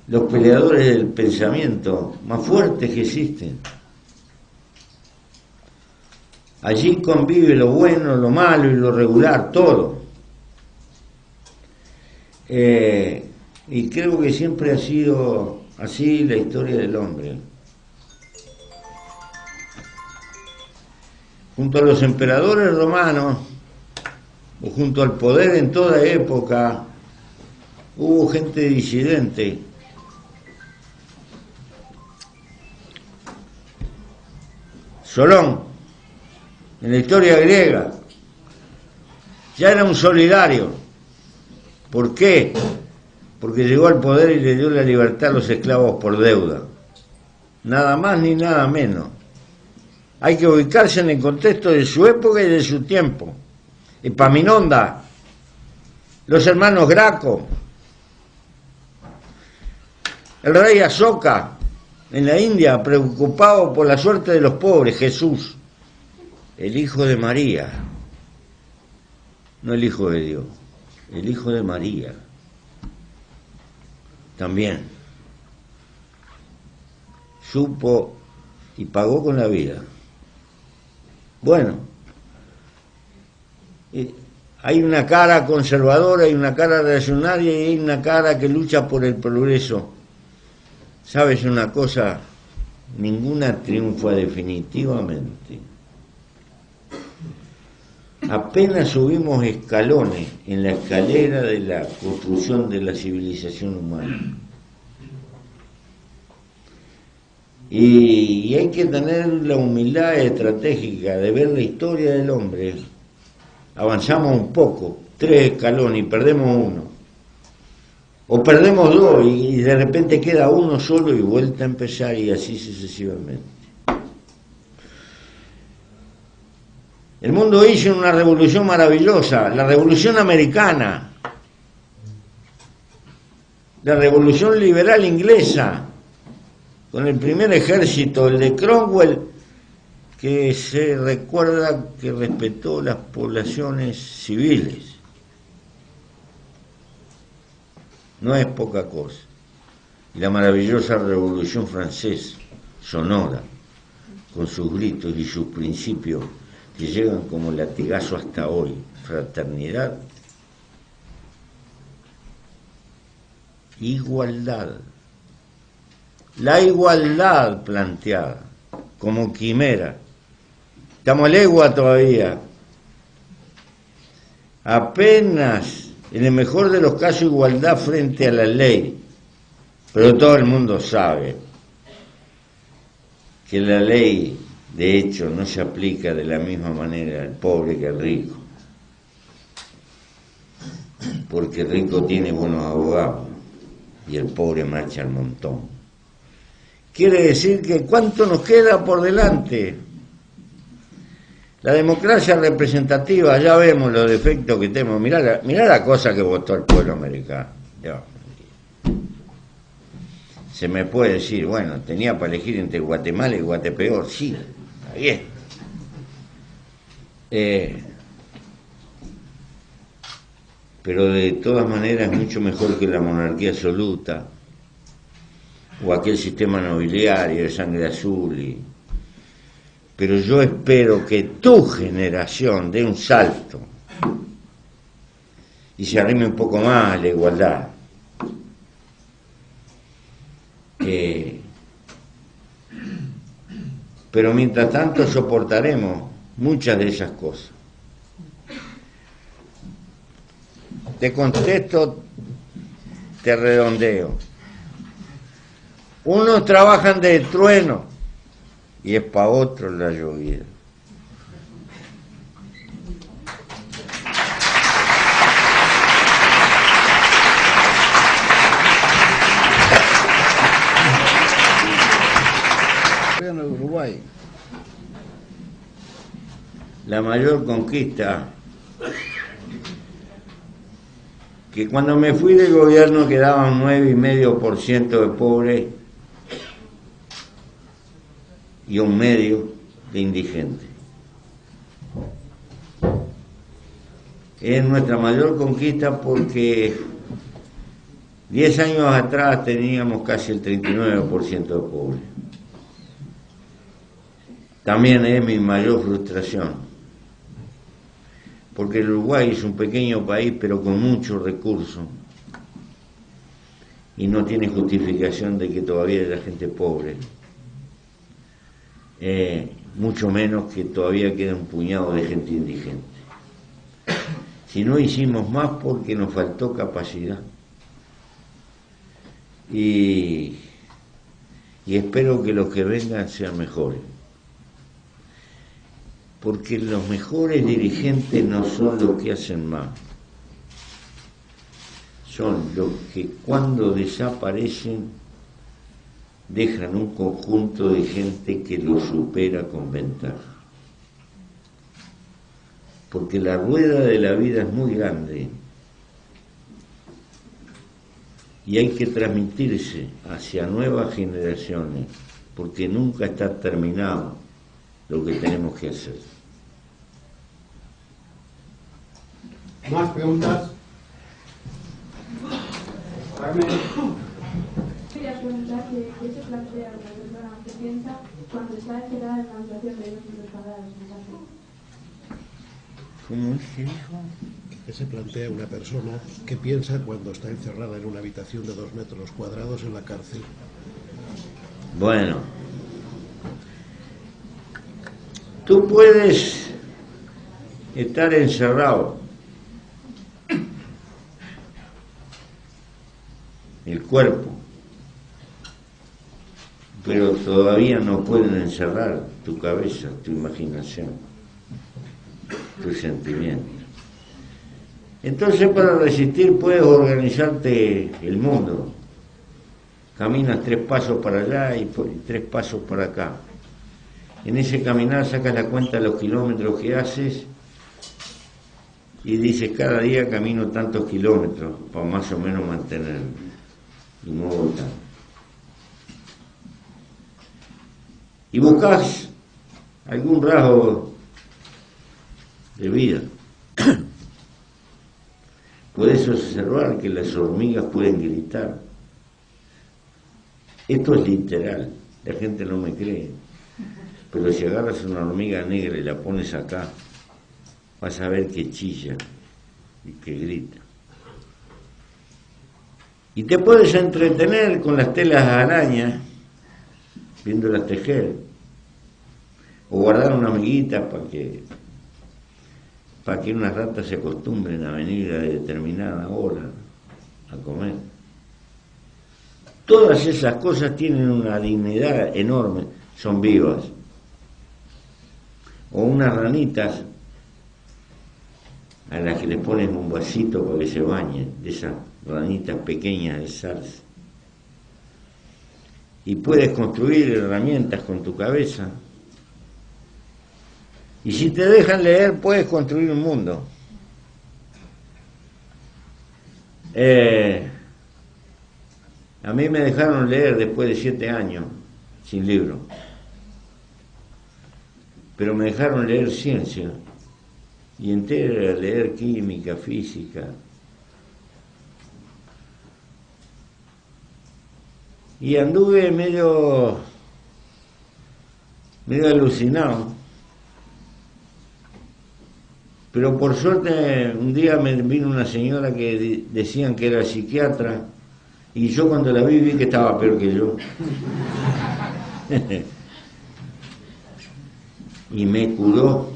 A: los peleadores del pensamiento más fuertes que existen. Allí convive lo bueno, lo malo y lo regular, todo. Y creo que siempre ha sido así la historia del hombre. Junto a los emperadores romanos, o junto al poder en toda época, hubo gente disidente. Solón, en la historia griega, ya era un solidario. ¿Por qué? Porque llegó al poder y le dio la libertad a los esclavos por deuda. Nada más ni nada menos. Hay que ubicarse en el contexto de su época y de su tiempo. Epaminondas, los hermanos Graco, el rey Asoka en la India, preocupado por la suerte de los pobres. Jesús, el hijo de María, no el hijo de Dios, el hijo de María, también supo y pagó con la vida. Bueno, hay una cara conservadora, hay una cara reaccionaria y hay una cara que lucha por el progreso. ¿Sabes una cosa? Ninguna triunfa definitivamente. Apenas subimos escalones en la escalera de la construcción de la civilización humana. Y hay que tener la humildad estratégica de ver la historia del hombre. Avanzamos un poco, 3 escalones y perdemos uno. O perdemos 2 y de repente queda uno solo y vuelta a empezar y así sucesivamente. El mundo hizo una revolución maravillosa, la revolución americana, la revolución liberal inglesa, con el primer ejército, el de Cromwell, que se recuerda que respetó las poblaciones civiles. No es poca cosa. Y la maravillosa Revolución Francesa. sonora, con sus gritos y sus principios que llegan como latigazo hasta hoy. Fraternidad, igualdad, la igualdad planteada como quimera. Estamos legua todavía. Apenas, en el mejor de los casos, igualdad frente a la ley. Pero todo el mundo sabe que la ley, de hecho, no se aplica de la misma manera al pobre que al rico. Porque el rico tiene buenos abogados y el pobre marcha al montón. Quiere decir que ¿cuánto nos queda por delante? La democracia representativa, ya vemos los defectos que tenemos. Mirá la cosa que votó el pueblo americano. Se me puede decir, bueno, tenía para elegir entre Guatemala y Guatepeor. Sí, está bien. Pero de todas maneras es mucho mejor que la monarquía absoluta o aquel sistema nobiliario de sangre azul. Pero yo espero que tu generación dé un salto y se arrime un poco más a la igualdad. Pero mientras tanto soportaremos muchas de esas cosas. Te contesto, te redondeo. Unos trabajan de trueno y es para otros la llovida.
B: En Uruguay.
A: La mayor conquista, que cuando me fui del gobierno quedaban 9,5% de pobres y 1,5% de indigentes. Es nuestra mayor conquista porque 10 años atrás teníamos casi el 39% de pobres. También es mi mayor frustración, porque el Uruguay es un pequeño país pero con muchos recursos y no tiene justificación de que todavía haya gente pobre, mucho menos que todavía queda un puñado de gente indigente. Si no hicimos más porque nos faltó capacidad y espero que los que vengan sean mejores. Porque los mejores dirigentes no son los que hacen más, son los que cuando desaparecen dejan un conjunto de gente que lo supera con ventaja. Porque la rueda de la vida es muy grande y hay que transmitirse hacia nuevas generaciones, porque nunca está terminado lo que tenemos que hacer.
C: ¿Más preguntas?
E: Quería preguntar qué se plantea una persona que piensa cuando está enterada en la situación de los metros cuadrados en casa.
A: ¿Cómo es que dijo?
F: ¿Qué se plantea una persona que piensa cuando está encerrada en una habitación de 2 metros cuadrados en la cárcel?
A: Bueno, tú puedes estar encerrado, el cuerpo, pero todavía no pueden encerrar tu cabeza, tu imaginación, tus sentimientos. Entonces, para resistir puedes organizarte el mundo. Caminas 3 pasos para allá y 3 pasos para acá. En ese caminar sacas la cuenta de los kilómetros que haces y dices, cada día camino tantos kilómetros para más o menos mantenerme y no votar. Y buscas algún rasgo de vida. Puedes observar que las hormigas pueden gritar. Esto es literal. La gente no me cree. Pero si agarras una hormiga negra y la pones acá, vas a ver que chilla y que grita. Y te puedes entretener con las telas de araña, viéndolas tejer, o guardar una amiguita para que unas ratas se acostumbren a venir a determinada hora a comer. Todas esas cosas tienen una dignidad enorme, son vivas. O unas ranitas a las que les pones un vasito para que se bañen, de esas ranitas pequeñas de zarza. Y puedes construir herramientas con tu cabeza. Y si te dejan leer, puedes construir un mundo. A mí me dejaron leer después de 7 años, sin libro. Pero me dejaron leer ciencia. Y entré a leer química, física. Y anduve medio alucinado. Pero por suerte un día me vino una señora que decían que era psiquiatra y yo cuando la vi que estaba peor que yo. Y me curó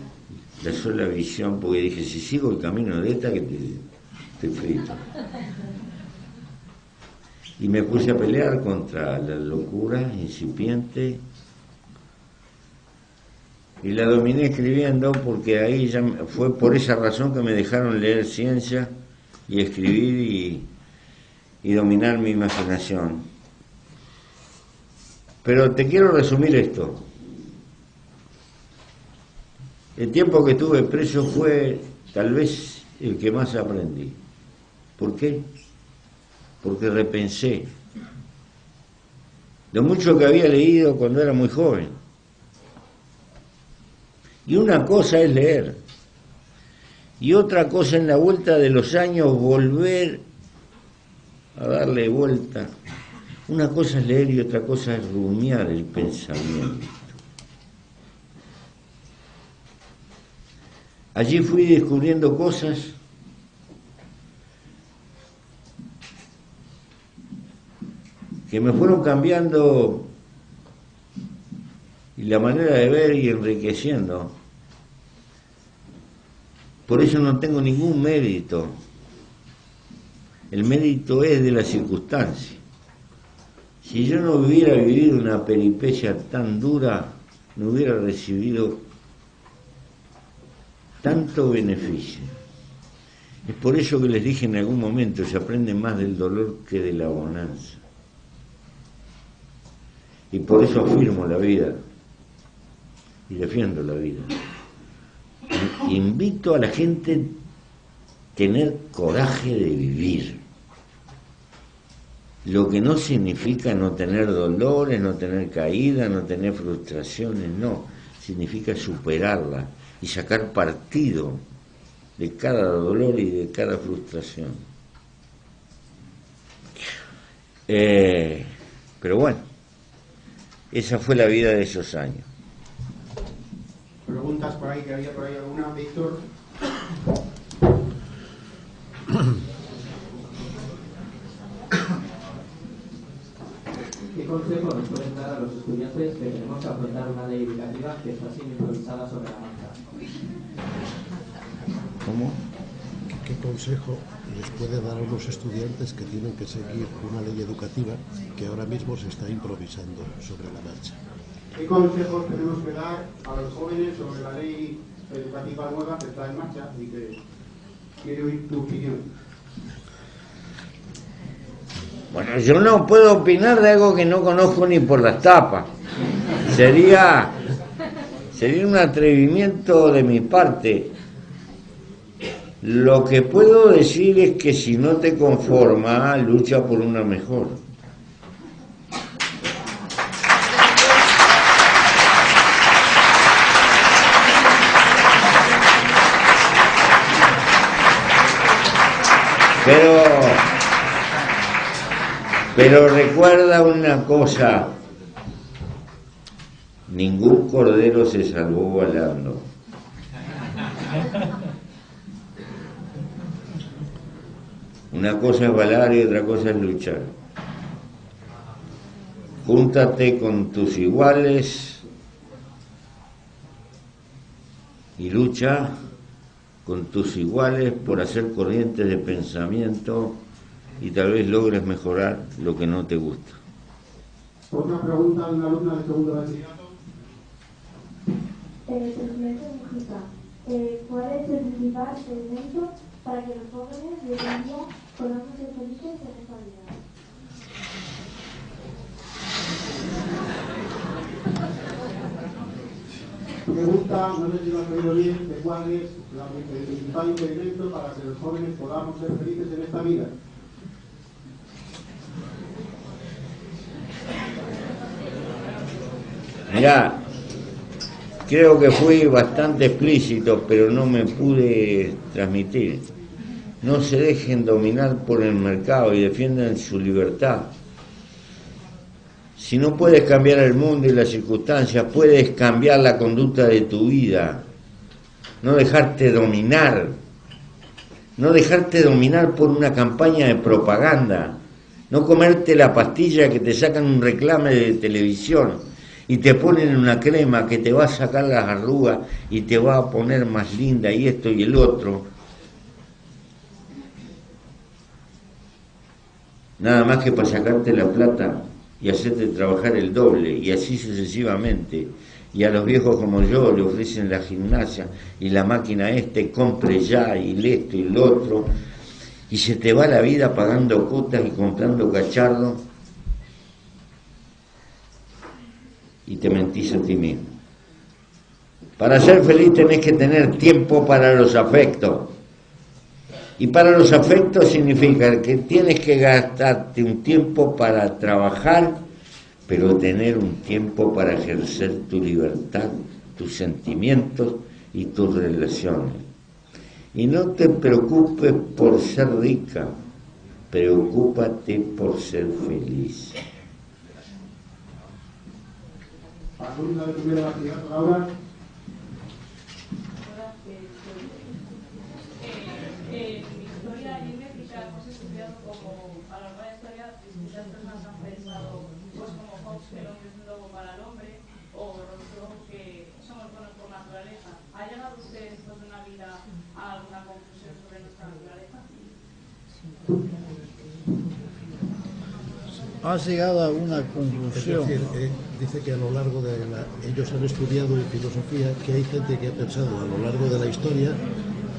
A: la sola visión porque dije, si sigo el camino de esta que te frito. Y me puse a pelear contra la locura incipiente y la dominé escribiendo porque ahí ya fue por esa razón que me dejaron leer ciencia y escribir y dominar mi imaginación. Pero te quiero resumir esto. El tiempo que estuve preso fue tal vez el que más aprendí. ¿Por qué? Porque repensé lo mucho que había leído cuando era muy joven. Y una cosa es leer, y otra cosa en la vuelta de los años volver a darle vuelta. Una cosa es leer y otra cosa es rumiar el pensamiento. Allí fui descubriendo cosas que me fueron cambiando y la manera de ver y enriqueciendo. Por eso no tengo ningún mérito. El mérito es de la circunstancia. Si yo no hubiera vivido una peripecia tan dura, no hubiera recibido tanto beneficio. Es por eso que les dije en algún momento, se aprende más del dolor que de la bonanza. Y por eso afirmo la vida y defiendo la vida. Invito a la gente a tener coraje de vivir. Lo que no significa no tener dolores, no tener caídas, no tener frustraciones, no. Significa superarla y sacar partido de cada dolor y de cada frustración. Pero bueno, esa fue la vida de esos años.
C: Preguntas por ahí, que había por ahí alguna, Víctor.
G: ¿Qué consejo nos pueden dar a los estudiantes que tenemos que afrontar una ley educativa que está siendo improvisada sobre la marcha?
A: ¿Cómo?
F: ¿Qué consejo les puede dar a unos estudiantes que tienen que seguir una ley educativa que ahora mismo se está improvisando sobre la marcha?
C: ¿Qué consejos tenemos que dar a los jóvenes sobre la ley educativa nueva que está en marcha y que quiero oír tu opinión?
A: Bueno, yo no puedo opinar de algo que no conozco ni por las tapas. Sería un atrevimiento de mi parte. Lo que puedo decir es que si no te conforma, lucha por una mejor. Pero recuerda una cosa, Ningún cordero se salvó volando. Una cosa es balar y otra cosa es luchar. Júntate con tus iguales y lucha con tus iguales por hacer corrientes de pensamiento y tal vez logres mejorar lo que no te gusta.
C: Otra pregunta de una alumna de segundo bachillerato.
E: Presidente Mujica, ¿cuál es el principal elemento para que los jóvenes de hoy en día podamos ser felices en esta vida?
C: Pregunta, no sé si lo has oído bien, de cuál es el principal impedimento para que los jóvenes podamos ser felices en esta vida.
A: Mirá, creo que fui bastante explícito, pero no me pude transmitir. No se dejen dominar por el mercado y defiendan su libertad. Si no puedes cambiar el mundo y las circunstancias, puedes cambiar la conducta de tu vida. No dejarte dominar. No dejarte dominar por una campaña de propaganda. No comerte la pastilla que te sacan un reclame de televisión y te ponen una crema que te va a sacar las arrugas y te va a poner más linda y esto y el otro. Nada más que para sacarte la plata y hacerte trabajar el doble y así sucesivamente. Y a los viejos como yo le ofrecen la gimnasia y la máquina compre ya y esto y lo otro. Y se te va la vida pagando cuotas y comprando cacharros. Y te mentís a ti mismo. Para ser feliz tenés que tener tiempo para los afectos. Y para los afectos significa que tienes que gastarte un tiempo para trabajar, pero tener un tiempo para ejercer tu libertad, tus sentimientos y tus relaciones. Y no te preocupes por ser rica, preocúpate por ser feliz.
C: Alumna de primero bachillerato, Laura.
H: En mi historia y métrica hemos estudiado como a lo largo de la historia distintas personas han pensado pues como Hobbes que el hombre es un lobo para el hombre o Rousseau que somos buenos por naturaleza. ¿Ha llegado usted después de una vida a alguna conclusión sobre nuestra naturaleza?
B: Has llegado a una conclusión.
F: Es decir, dice que a lo largo de ellos han estudiado en filosofía que hay gente que ha pensado a lo largo de la historia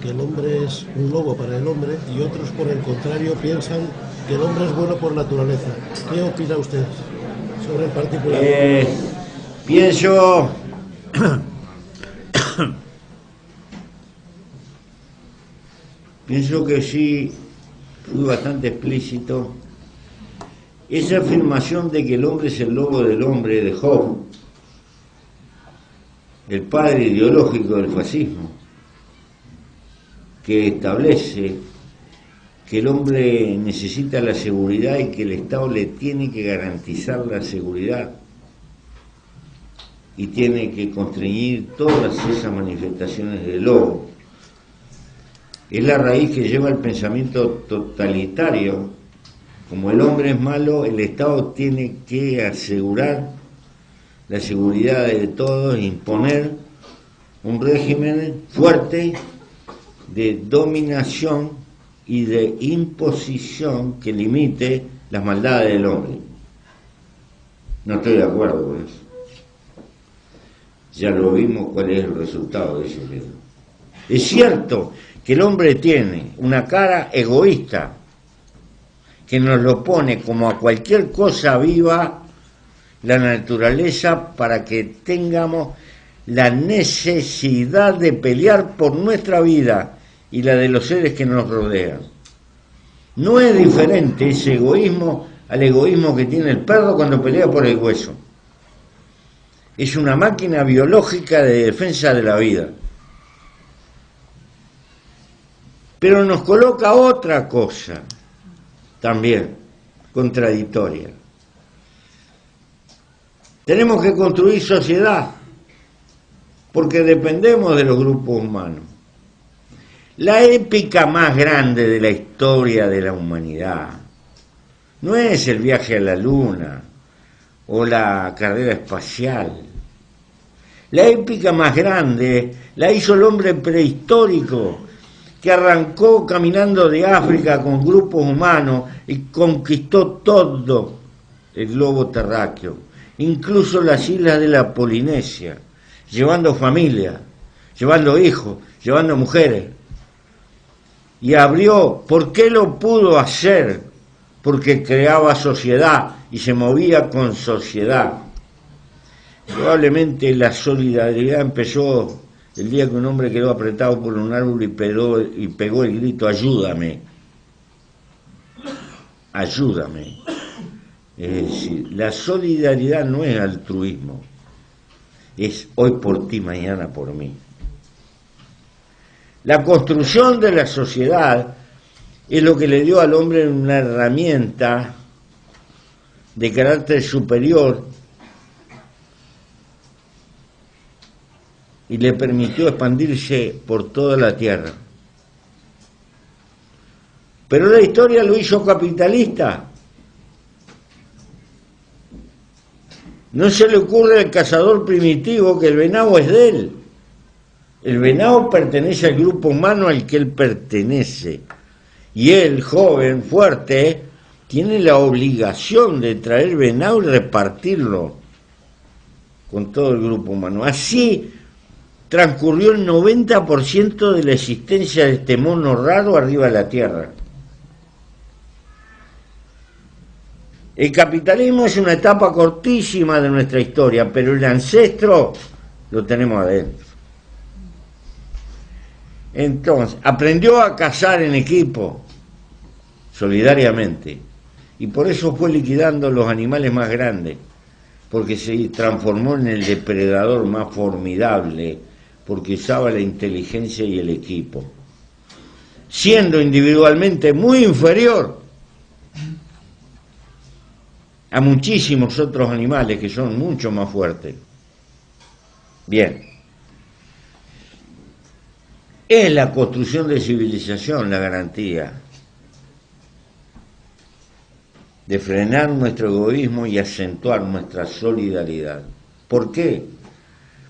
F: que el hombre es un lobo para el hombre y otros por el contrario piensan que el hombre es bueno por naturaleza. ¿Qué opina usted sobre el particular?
A: Pienso que sí, fui bastante explícito. Esa afirmación de que el hombre es el lobo del hombre de Hobbes, el padre ideológico del fascismo, que establece que el hombre necesita la seguridad y que el Estado le tiene que garantizar la seguridad y tiene que constreñir todas esas manifestaciones del lobo. Es la raíz que lleva al pensamiento totalitario. Como el hombre es malo, el Estado tiene que asegurar la seguridad de todos, imponer un régimen fuerte de dominación y de imposición que limite las maldades del hombre. No estoy de acuerdo con eso. Ya lo vimos cuál es el resultado de eso. Es cierto que el hombre tiene una cara egoísta que nos lo pone como a cualquier cosa viva la naturaleza para que tengamos la necesidad de pelear por nuestra vida y la de los seres que nos rodean. No es diferente ese egoísmo al egoísmo que tiene el perro cuando pelea por el hueso. Es una máquina biológica de defensa de la vida. Pero nos coloca otra cosa también contradictoria. Tenemos que construir sociedad, porque dependemos de los grupos humanos. La épica más grande de la historia de la humanidad no es el viaje a la luna o la carrera espacial. La épica más grande la hizo el hombre prehistórico, que arrancó caminando de África con grupos humanos y conquistó todo el globo terráqueo, incluso las islas de la Polinesia, llevando familia, llevando hijos, llevando mujeres. Y abrió. ¿Por qué lo pudo hacer? Porque creaba sociedad y se movía con sociedad. Probablemente la solidaridad empezó el día que un hombre quedó apretado por un árbol y pegó el grito: ayúdame, ayúdame. Es decir, la solidaridad no es altruismo, es hoy por ti, mañana por mí. La construcción de la sociedad es lo que le dio al hombre una herramienta de carácter superior y le permitió expandirse por toda la tierra. Pero la historia lo hizo capitalista. No se le ocurre al cazador primitivo que el venado es de él. El venado pertenece al grupo humano al que él pertenece. Y él, joven, fuerte, tiene la obligación de traer venado y repartirlo con todo el grupo humano. Así transcurrió el 90% de la existencia de este mono raro arriba de la Tierra. El capitalismo es una etapa cortísima de nuestra historia, pero el ancestro lo tenemos adentro. Entonces, aprendió a cazar en equipo, solidariamente, y por eso fue liquidando los animales más grandes, porque se transformó en el depredador más formidable, porque usaba la inteligencia y el equipo, siendo individualmente muy inferior a muchísimos otros animales que son mucho más fuertes. Bien. Es la construcción de civilización la garantía de frenar nuestro egoísmo y acentuar nuestra solidaridad. ¿Por qué?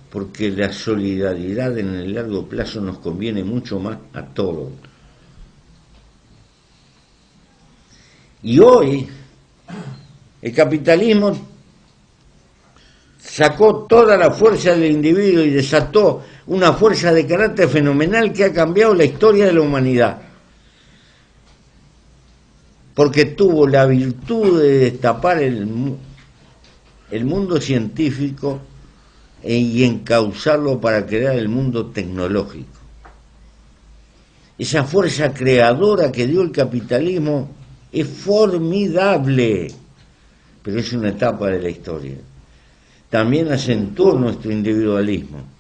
A: Porque la solidaridad en el largo plazo nos conviene mucho más a todos. Y hoy el capitalismo sacó toda la fuerza del individuo y desató una fuerza de carácter fenomenal que ha cambiado la historia de la humanidad. Porque tuvo la virtud de destapar el mundo científico y encauzarlo para crear el mundo tecnológico. Esa fuerza creadora que dio el capitalismo es formidable, pero es una etapa de la historia. También acentuó nuestro individualismo.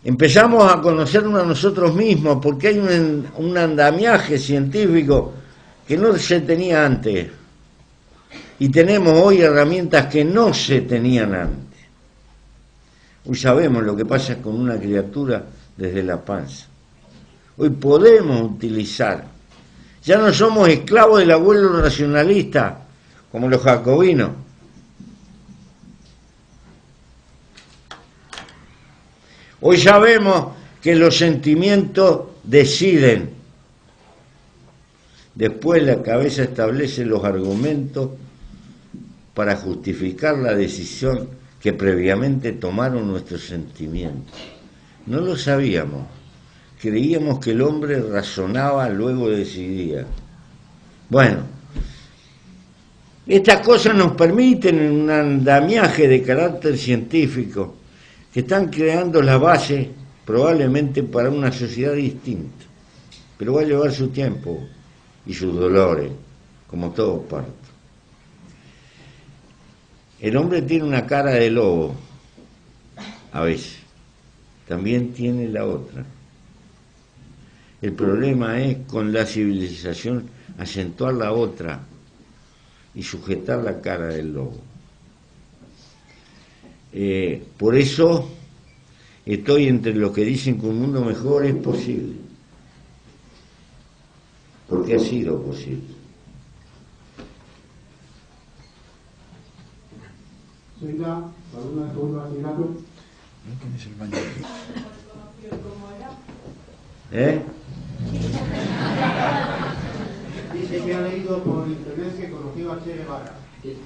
A: Empezamos a conocernos a nosotros mismos porque hay un andamiaje científico que no se tenía antes. Y tenemos hoy herramientas que no se tenían antes. Hoy sabemos lo que pasa con una criatura desde la panza. Hoy podemos utilizar. Ya no somos esclavos del abuelo racionalista, como los jacobinos. Hoy sabemos que los sentimientos deciden. Después la cabeza establece los argumentos para justificar la decisión que previamente tomaron nuestros sentimientos. No lo sabíamos. Creíamos que el hombre razonaba, luego decidía. Bueno, estas cosas nos permiten un andamiaje de carácter científico que están creando la base probablemente para una sociedad distinta, pero va a llevar su tiempo y sus dolores, como todo parto. El hombre tiene una cara de lobo, a veces, también tiene la otra. El problema es con la civilización acentuar la otra y sujetar la cara del lobo. Por eso estoy entre los que dicen que un mundo mejor es posible, porque ha sido posible.
C: Señora, alumna de segundo bachillerato.
B: ¿Quién es el baño?
C: Dice que ha leído por internet que conoció a Che Guevara.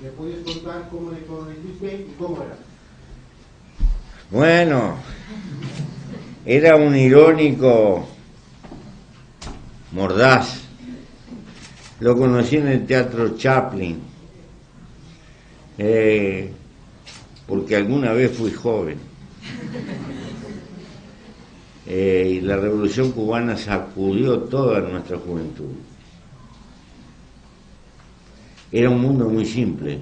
C: ¿Me puedes contar cómo le conociste y cómo era?
A: Bueno, era un irónico mordaz. Lo conocí en el Teatro Chaplin, porque alguna vez fui joven. Y la Revolución Cubana sacudió toda nuestra juventud. Era un mundo muy simple.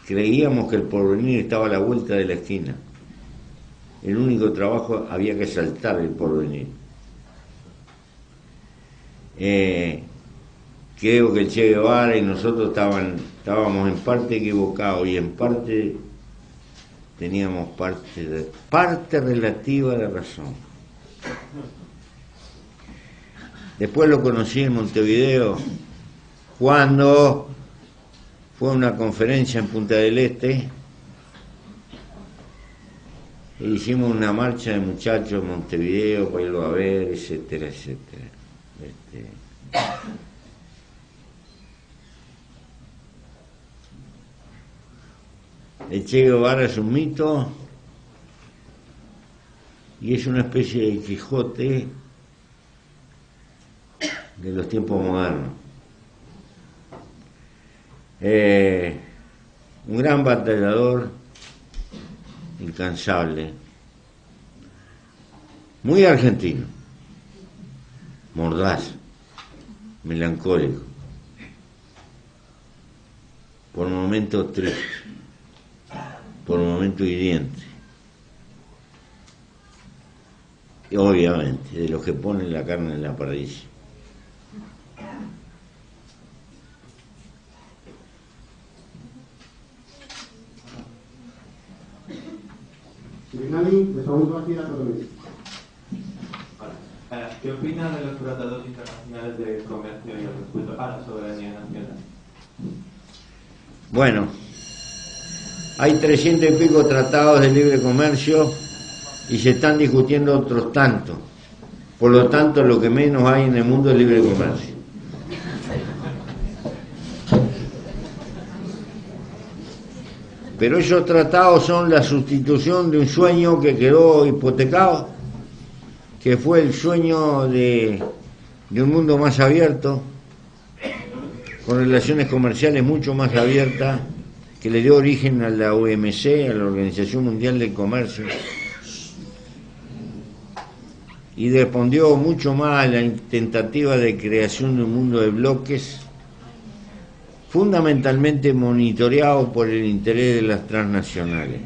A: Creíamos que el porvenir estaba a la vuelta de la esquina. El único trabajo había que saltar el porvenir. Creo que el Che Guevara y nosotros estábamos en parte equivocados y en parte teníamos parte relativa de razón. Después lo conocí en Montevideo cuando fue a una conferencia en Punta del Este e hicimos una marcha de muchachos en Montevideo para irlo a ver, etcétera, etcétera. El Che Guevara es un mito y es una especie de Quijote de los tiempos modernos. Un gran batallador, incansable, muy argentino, mordaz, melancólico, por momentos triste, por momentos hiriente, y obviamente de los que ponen la carne en la parrilla.
C: De segundo bachillerato también.
I: ¿Qué opina de los tratados internacionales de comercio y el respeto a la soberanía nacional?
A: Bueno, hay 300 y pico tratados de libre comercio y se están discutiendo otros tantos. Por lo tanto, lo que menos hay en el mundo es libre comercio. Pero esos tratados son la sustitución de un sueño que quedó hipotecado, que fue el sueño de un mundo más abierto, con relaciones comerciales mucho más abiertas, que le dio origen a la OMC, a la Organización Mundial del Comercio, y respondió mucho más a la tentativa de creación de un mundo de bloques, fundamentalmente monitoreado por el interés de las transnacionales.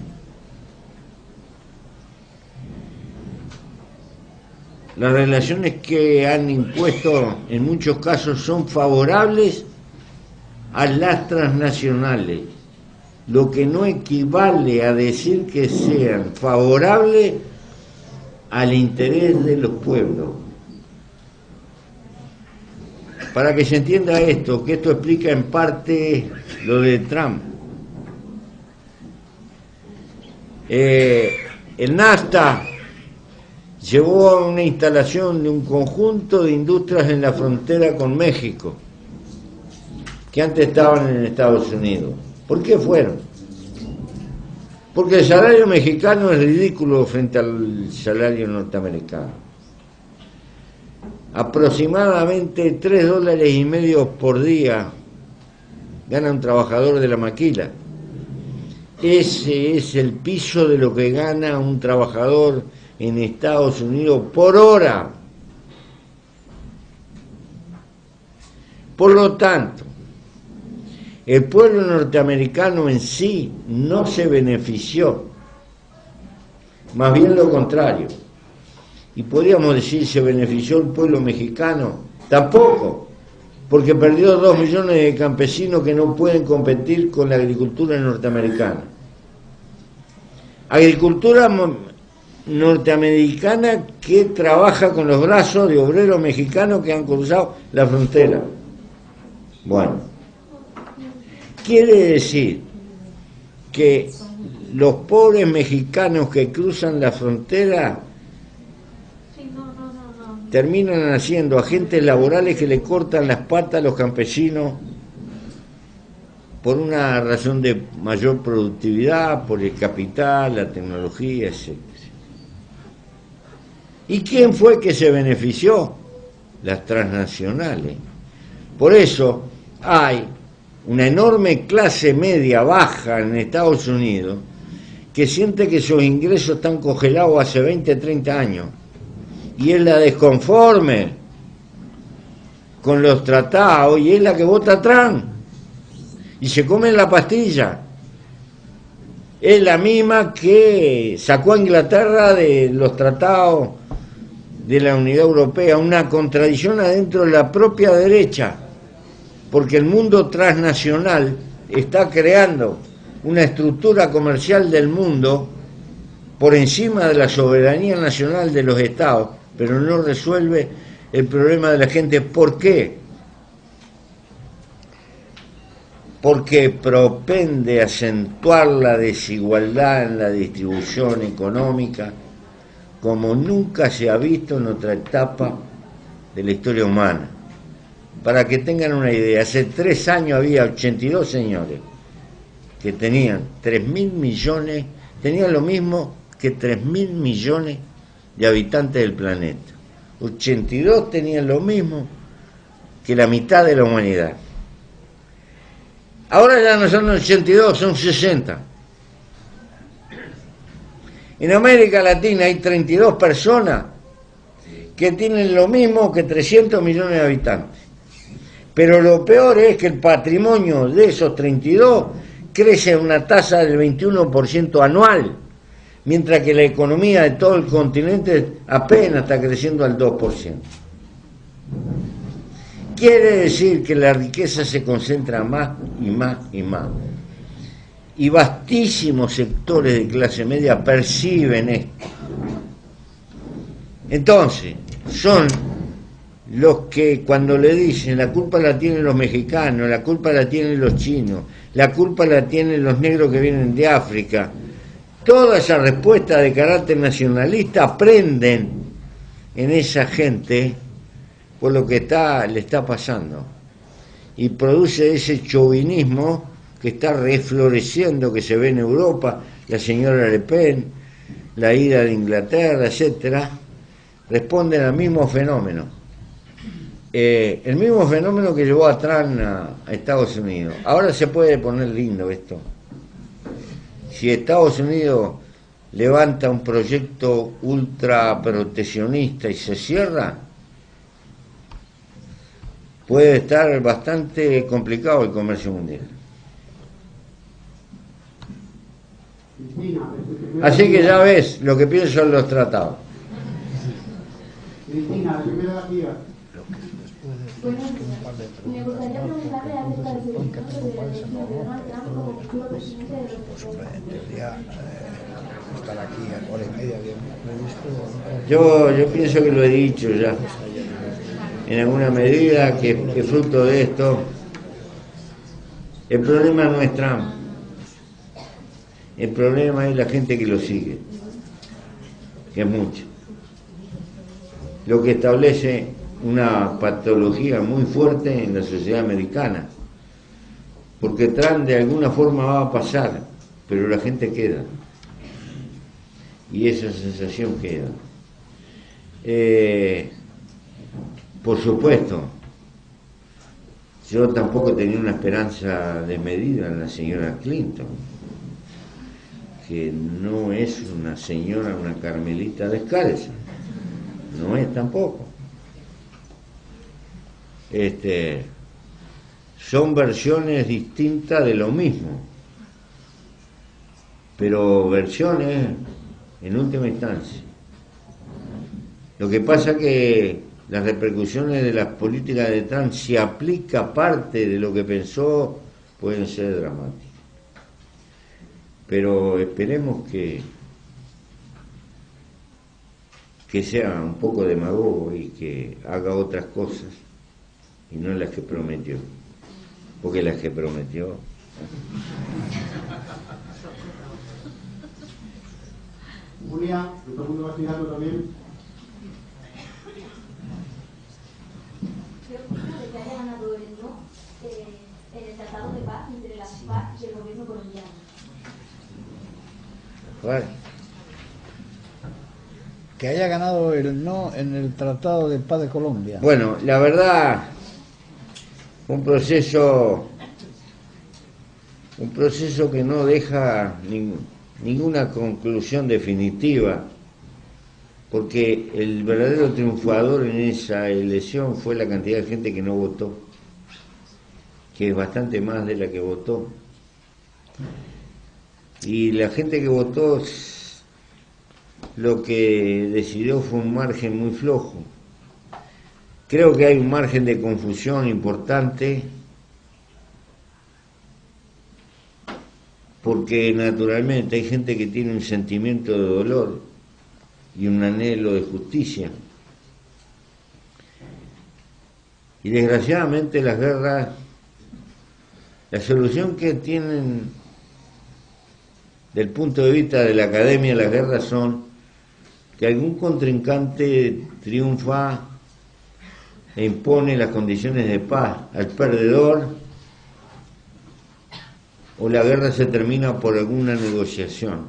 A: Las relaciones que han impuesto en muchos casos son favorables a las transnacionales, lo que no equivale a decir que sean favorables al interés de los pueblos. Para que se entienda esto, que esto explica en parte lo de Trump. El NAFTA llevó a una instalación de un conjunto de industrias en la frontera con México, que antes estaban en Estados Unidos. ¿Por qué fueron? Porque el salario mexicano es ridículo frente al salario norteamericano. Aproximadamente $3.50 por día gana un trabajador de la maquila. Ese es el piso de lo que gana un trabajador en Estados Unidos por hora. Por lo tanto, el pueblo norteamericano en sí no se benefició, más bien lo contrario. Y podríamos decir, ¿se benefició el pueblo mexicano? Tampoco. porque perdió 2 millones de campesinos que no pueden competir con la agricultura norteamericana. Agricultura norteamericana que trabaja con los brazos de obreros mexicanos que han cruzado la frontera. Bueno, quiere decir que los pobres mexicanos que cruzan la frontera terminan haciendo agentes laborales que le cortan las patas a los campesinos por una razón de mayor productividad, por el capital, la tecnología, etc. ¿Y quién fue que se benefició? Las transnacionales. Por eso hay una enorme clase media baja en Estados Unidos que siente que sus ingresos están congelados hace 20, 30 años. Y es la desconforme con los tratados y es la que vota a Trump y se come la pastilla. Es la misma que sacó a Inglaterra de los tratados de la Unidad Europea, una contradicción adentro de la propia derecha, porque el mundo transnacional está creando una estructura comercial del mundo por encima de la soberanía nacional de los estados, pero no resuelve el problema de la gente. ¿Por qué? Porque propende acentuar la desigualdad en la distribución económica como nunca se ha visto en otra etapa de la historia humana. Para que tengan una idea, hace 3 años había 82 señores que tenían 3.000 millones, tenían lo mismo que 3.000 millones de habitantes del planeta. 82 tenían lo mismo que la mitad de la humanidad. Ahora ya no son 82, son 60. En América Latina hay 32 personas que tienen lo mismo que 300 millones de habitantes. Pero lo peor es que el patrimonio de esos 32 crece a una tasa del 21% anual, mientras que la economía de todo el continente apenas está creciendo al 2%. Quiere decir que la riqueza se concentra más y más y más. Y vastísimos sectores de clase media perciben esto. Entonces, son los que cuando le dicen la culpa la tienen los mexicanos, la culpa la tienen los chinos, la culpa la tienen los negros que vienen de África, toda esa respuesta de carácter nacionalista aprenden en esa gente por lo que le está pasando y produce ese chauvinismo que está refloreciendo, que se ve en Europa, la señora Le Pen, la ida de Inglaterra, etcétera, responden al mismo fenómeno. El mismo fenómeno que llevó a Trump a Estados Unidos. Ahora se puede poner lindo esto. Si Estados Unidos levanta un proyecto ultra proteccionista y se cierra, puede estar bastante complicado el comercio mundial. Así que ya ves lo que pienso en los tratados.
C: Cristina, la primera tía.
E: Buenos días. Me gustaría preguntarle acerca del seguimiento de Donald Trump como futuro presidente de los Estados Unidos.
A: Yo pienso que lo he dicho ya, en alguna medida, que fruto de esto, el problema no es Trump, el problema es la gente que lo sigue, que es mucho. Lo que establece una patología muy fuerte en la sociedad americana, porque Trump de alguna forma va a pasar, pero la gente queda, y esa sensación queda. Por supuesto, yo tampoco tenía una esperanza desmedida en la señora Clinton, que no es una señora, una carmelita descalza, no es tampoco. Son versiones distintas de lo mismo, pero versiones en última instancia. Lo que pasa que las repercusiones de las políticas de Trump, si aplica parte de lo que pensó, pueden ser dramáticas. Pero esperemos que sea un poco demagogo y que haga otras cosas y no las que prometió, porque las que prometió
C: Julia, que todo el mundo va tirando también.
E: ¿Qué opina de que haya ganado el no en el Tratado de Paz entre las FARC y el gobierno colombiano?
A: Vale.
B: Que haya ganado el no en el Tratado de Paz de Colombia.
A: Bueno, la verdad, un proceso que no deja ninguna conclusión definitiva, porque el verdadero triunfador en esa elección fue la cantidad de gente que no votó, que es bastante más de la que votó. Y la gente que votó, lo que decidió fue un margen muy flojo. Creo que hay un margen de confusión importante, porque naturalmente hay gente que tiene un sentimiento de dolor y un anhelo de justicia. Y desgraciadamente las guerras, la solución que tienen del punto de vista de la academia, las guerras son que algún contrincante triunfa e impone las condiciones de paz al perdedor, o la guerra se termina por alguna negociación.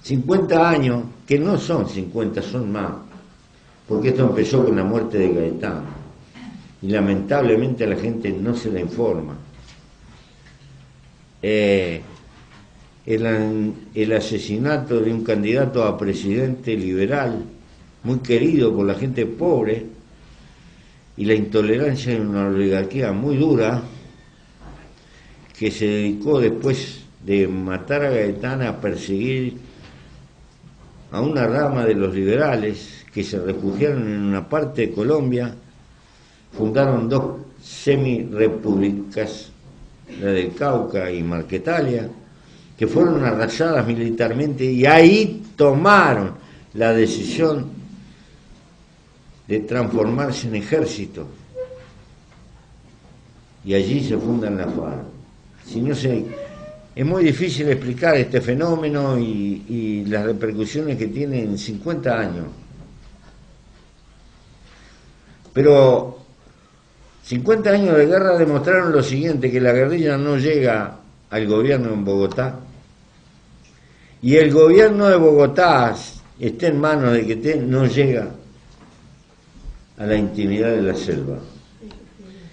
A: 50 años, que no son 50, son más, porque esto empezó con la muerte de Gaetano, y lamentablemente a la gente no se la informa. El asesinato de un candidato a presidente liberal, muy querido por la gente pobre, y la intolerancia de una oligarquía muy dura, que se dedicó después de matar a Gaetano a perseguir a una rama de los liberales que se refugiaron en una parte de Colombia, fundaron dos semi-repúblicas, la del Cauca y Marquetalia, que fueron arrasadas militarmente, y ahí tomaron la decisión de transformarse en ejército, y allí se fundan las FARC. Si no sé, es muy difícil explicar este fenómeno y las repercusiones que tiene en 50 años. Pero 50 años de guerra demostraron lo siguiente, que la guerrilla no llega al gobierno en Bogotá, y el gobierno de Bogotá esté en manos de que no llega a la intimidad de la selva.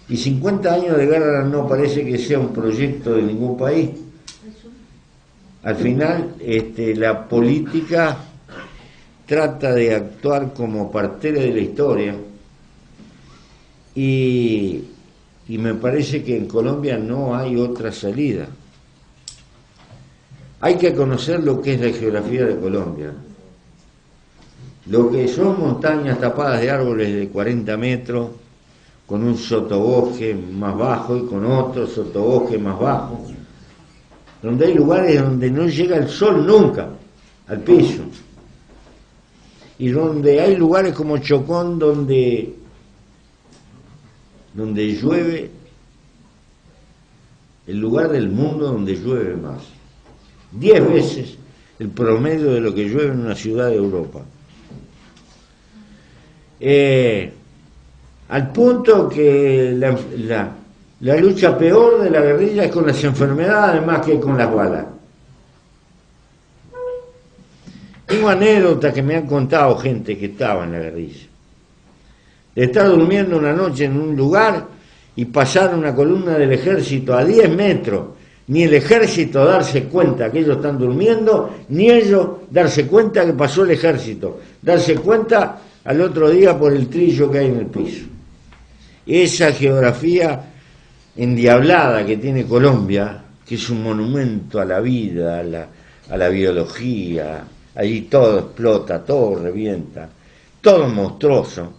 A: Y 50 años de guerra no parece que sea un proyecto de ningún país. Al final, la política trata de actuar como partera de la historia, y me parece que en Colombia no hay otra salida. Hay que conocer lo que es la geografía de Colombia. Lo que son montañas tapadas de árboles de 40 metros, con un sotobosque más bajo y con otro sotobosque más bajo, donde hay lugares donde no llega el sol nunca al piso, y donde hay lugares como Chocón donde llueve, el lugar del mundo donde llueve más, 10 veces el promedio de lo que llueve en una ciudad de Europa. Al punto que la lucha peor de la guerrilla es con las enfermedades más que con las balas. Tengo anécdotas que me han contado gente que estaba en la guerrilla, de estar durmiendo una noche en un lugar y pasar una columna del ejército a 10 metros, ni el ejército darse cuenta que ellos están durmiendo, ni ellos darse cuenta que pasó el ejército, darse cuenta al otro día por el trillo que hay en el piso. Esa geografía endiablada que tiene Colombia, que es un monumento a la vida, a la biología, allí todo explota, todo revienta, todo monstruoso,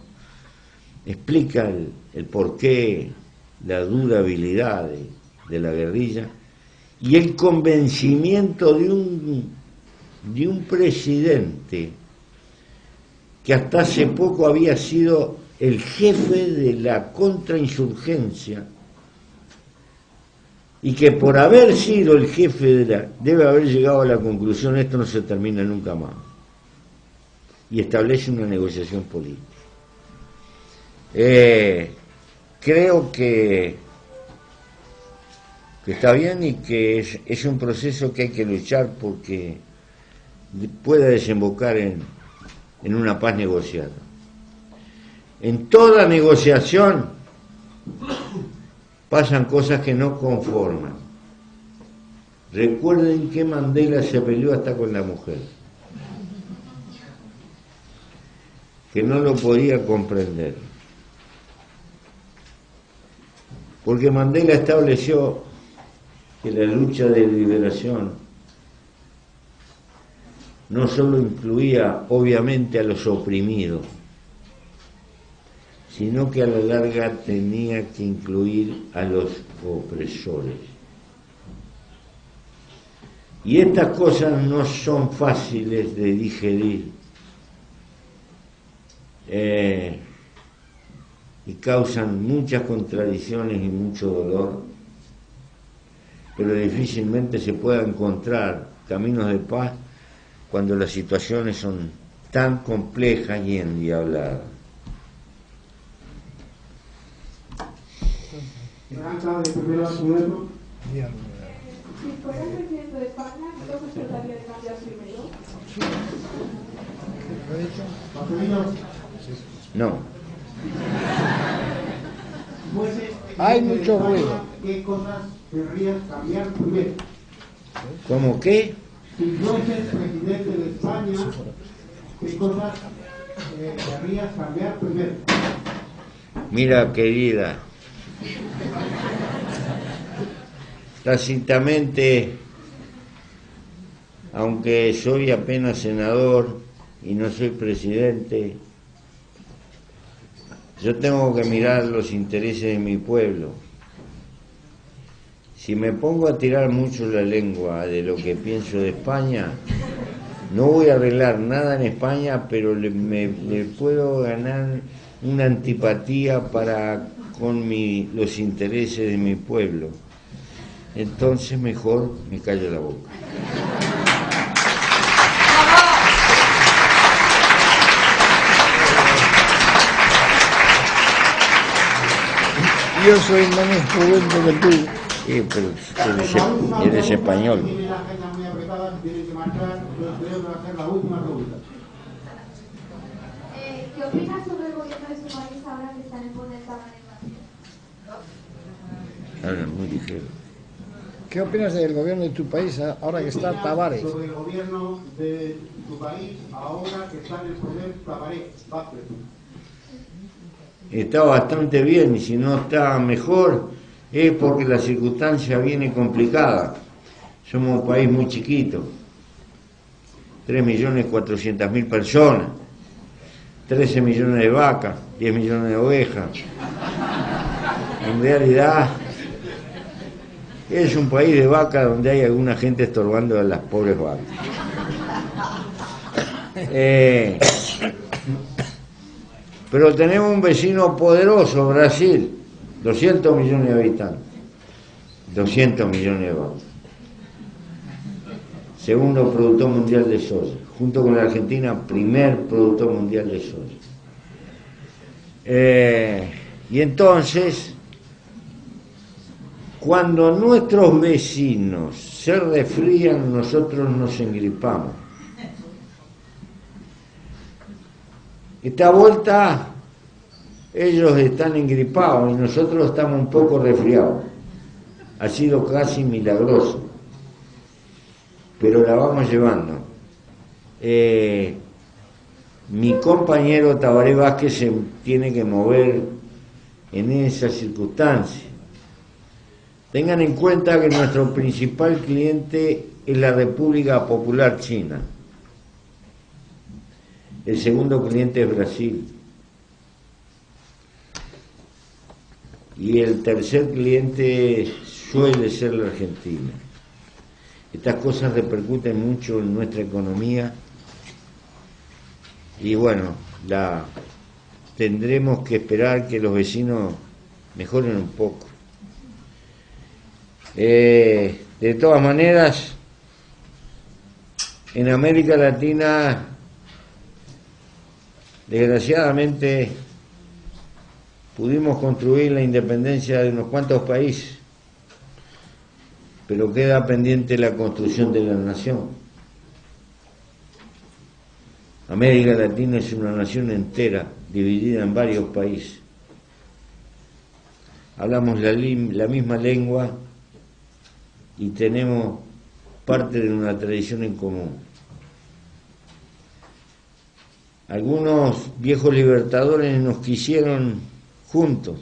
A: explica el porqué, la durabilidad de la guerrilla y el convencimiento de un presidente que hasta hace poco había sido el jefe de la contrainsurgencia y que por haber sido el jefe debe haber llegado a la conclusión esto no se termina nunca más y establece una negociación política. Creo que está bien y que es un proceso que hay que luchar porque pueda desembocar en una paz negociada. En toda negociación pasan cosas que no conforman. Recuerden que Mandela se peleó hasta con la mujer, que no lo podía comprender, porque Mandela estableció que la lucha de liberación no solo incluía obviamente a los oprimidos, sino que a la larga tenía que incluir a los opresores. Y estas cosas no son fáciles de digerir y causan muchas contradicciones y mucho dolor, pero difícilmente se pueda encontrar caminos de paz cuando las situaciones son tan complejas y endiabladas.
C: Franca, de primero a su nuevo.
E: Si fuera presidente de España, ¿no trataría de cambiar primero?
A: No.
B: Hay mucho ruido.
C: ¿Qué cosas querrías cambiar primero?
A: ¿Cómo qué?
C: Si fueses presidente de España, ¿qué cosas querrías cambiar primero?
A: Mira, querida, tácitamente, aunque soy apenas senador y no soy presidente, yo tengo que mirar los intereses de mi pueblo. Si me pongo a tirar mucho la lengua de lo que pienso de España, no voy a arreglar nada en España, pero le puedo ganar una antipatía con los intereses de mi pueblo. Entonces mejor me callo la boca.
B: Yo soy menos prudente que tú.
A: Sí, pero eres español.
C: Tiene la agenda muy apretada, tiene que marchar, yo creo que va a ser la última pregunta.
E: ¿Qué opinas sobre el gobierno de su país ahora que están en poder Tabaré Vázquez?
A: Habla muy ligero.
B: ¿Qué opinas del gobierno de tu país ahora que está Tabaré?
C: Sobre el gobierno de tu país ahora que está en el poder Tabaré Vázquez.
A: Está bastante bien y si no está mejor es porque la circunstancia viene complicada. Somos un país muy chiquito, 3.400.000 personas, 13 millones de vacas, 10 millones de ovejas. En realidad es un país de vacas donde hay alguna gente estorbando a las pobres vacas. Pero tenemos un vecino poderoso, Brasil, 200 millones de habitantes, 200 millones de vacas. Segundo productor mundial de soya, junto con la Argentina, primer productor mundial de soya. Y entonces, cuando nuestros vecinos se resfrían, nosotros nos engripamos. Esta vuelta ellos están engripados y nosotros estamos un poco resfriados. Ha sido casi milagroso, pero la vamos llevando. Mi compañero Tabaré Vázquez se tiene que mover en esas circunstancias. Tengan en cuenta que nuestro principal cliente es la República Popular China. El segundo cliente es Brasil. Y el tercer cliente suele ser la Argentina. Estas cosas repercuten mucho en nuestra economía y bueno, tendremos que esperar que los vecinos mejoren un poco. De todas maneras, en América Latina, desgraciadamente, pudimos construir la independencia de unos cuantos países, pero queda pendiente la construcción de la nación. América Latina es una nación entera, dividida en varios países. Hablamos la misma lengua y tenemos parte de una tradición en común. Algunos viejos libertadores nos quisieron juntos,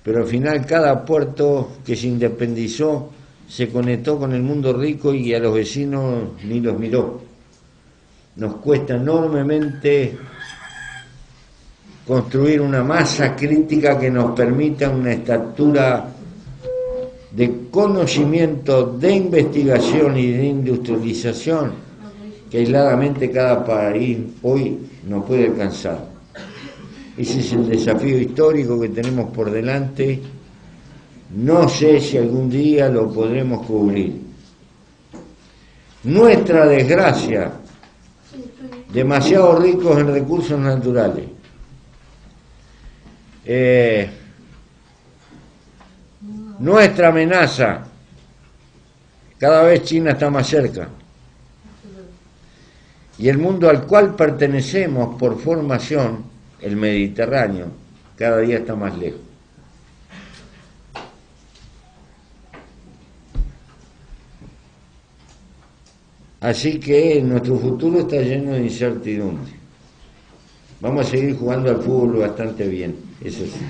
A: pero al final cada puerto que se independizó se conectó con el mundo rico y a los vecinos ni los miró. Nos cuesta enormemente construir una masa crítica que nos permita una estatura de conocimiento, de investigación y de industrialización que aisladamente cada país hoy no puede alcanzar. Ese es el desafío histórico que tenemos por delante. No sé si algún día lo podremos cubrir. Nuestra desgracia, demasiado ricos en recursos naturales. Nuestra amenaza, cada vez China está más cerca. Y el mundo al cual pertenecemos por formación, el Mediterráneo, cada día está más lejos. Así que nuestro futuro está lleno de incertidumbre. Vamos a seguir jugando al fútbol bastante bien, eso sí.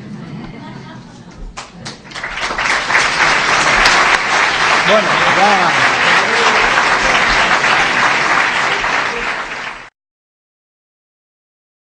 B: Bueno, ya...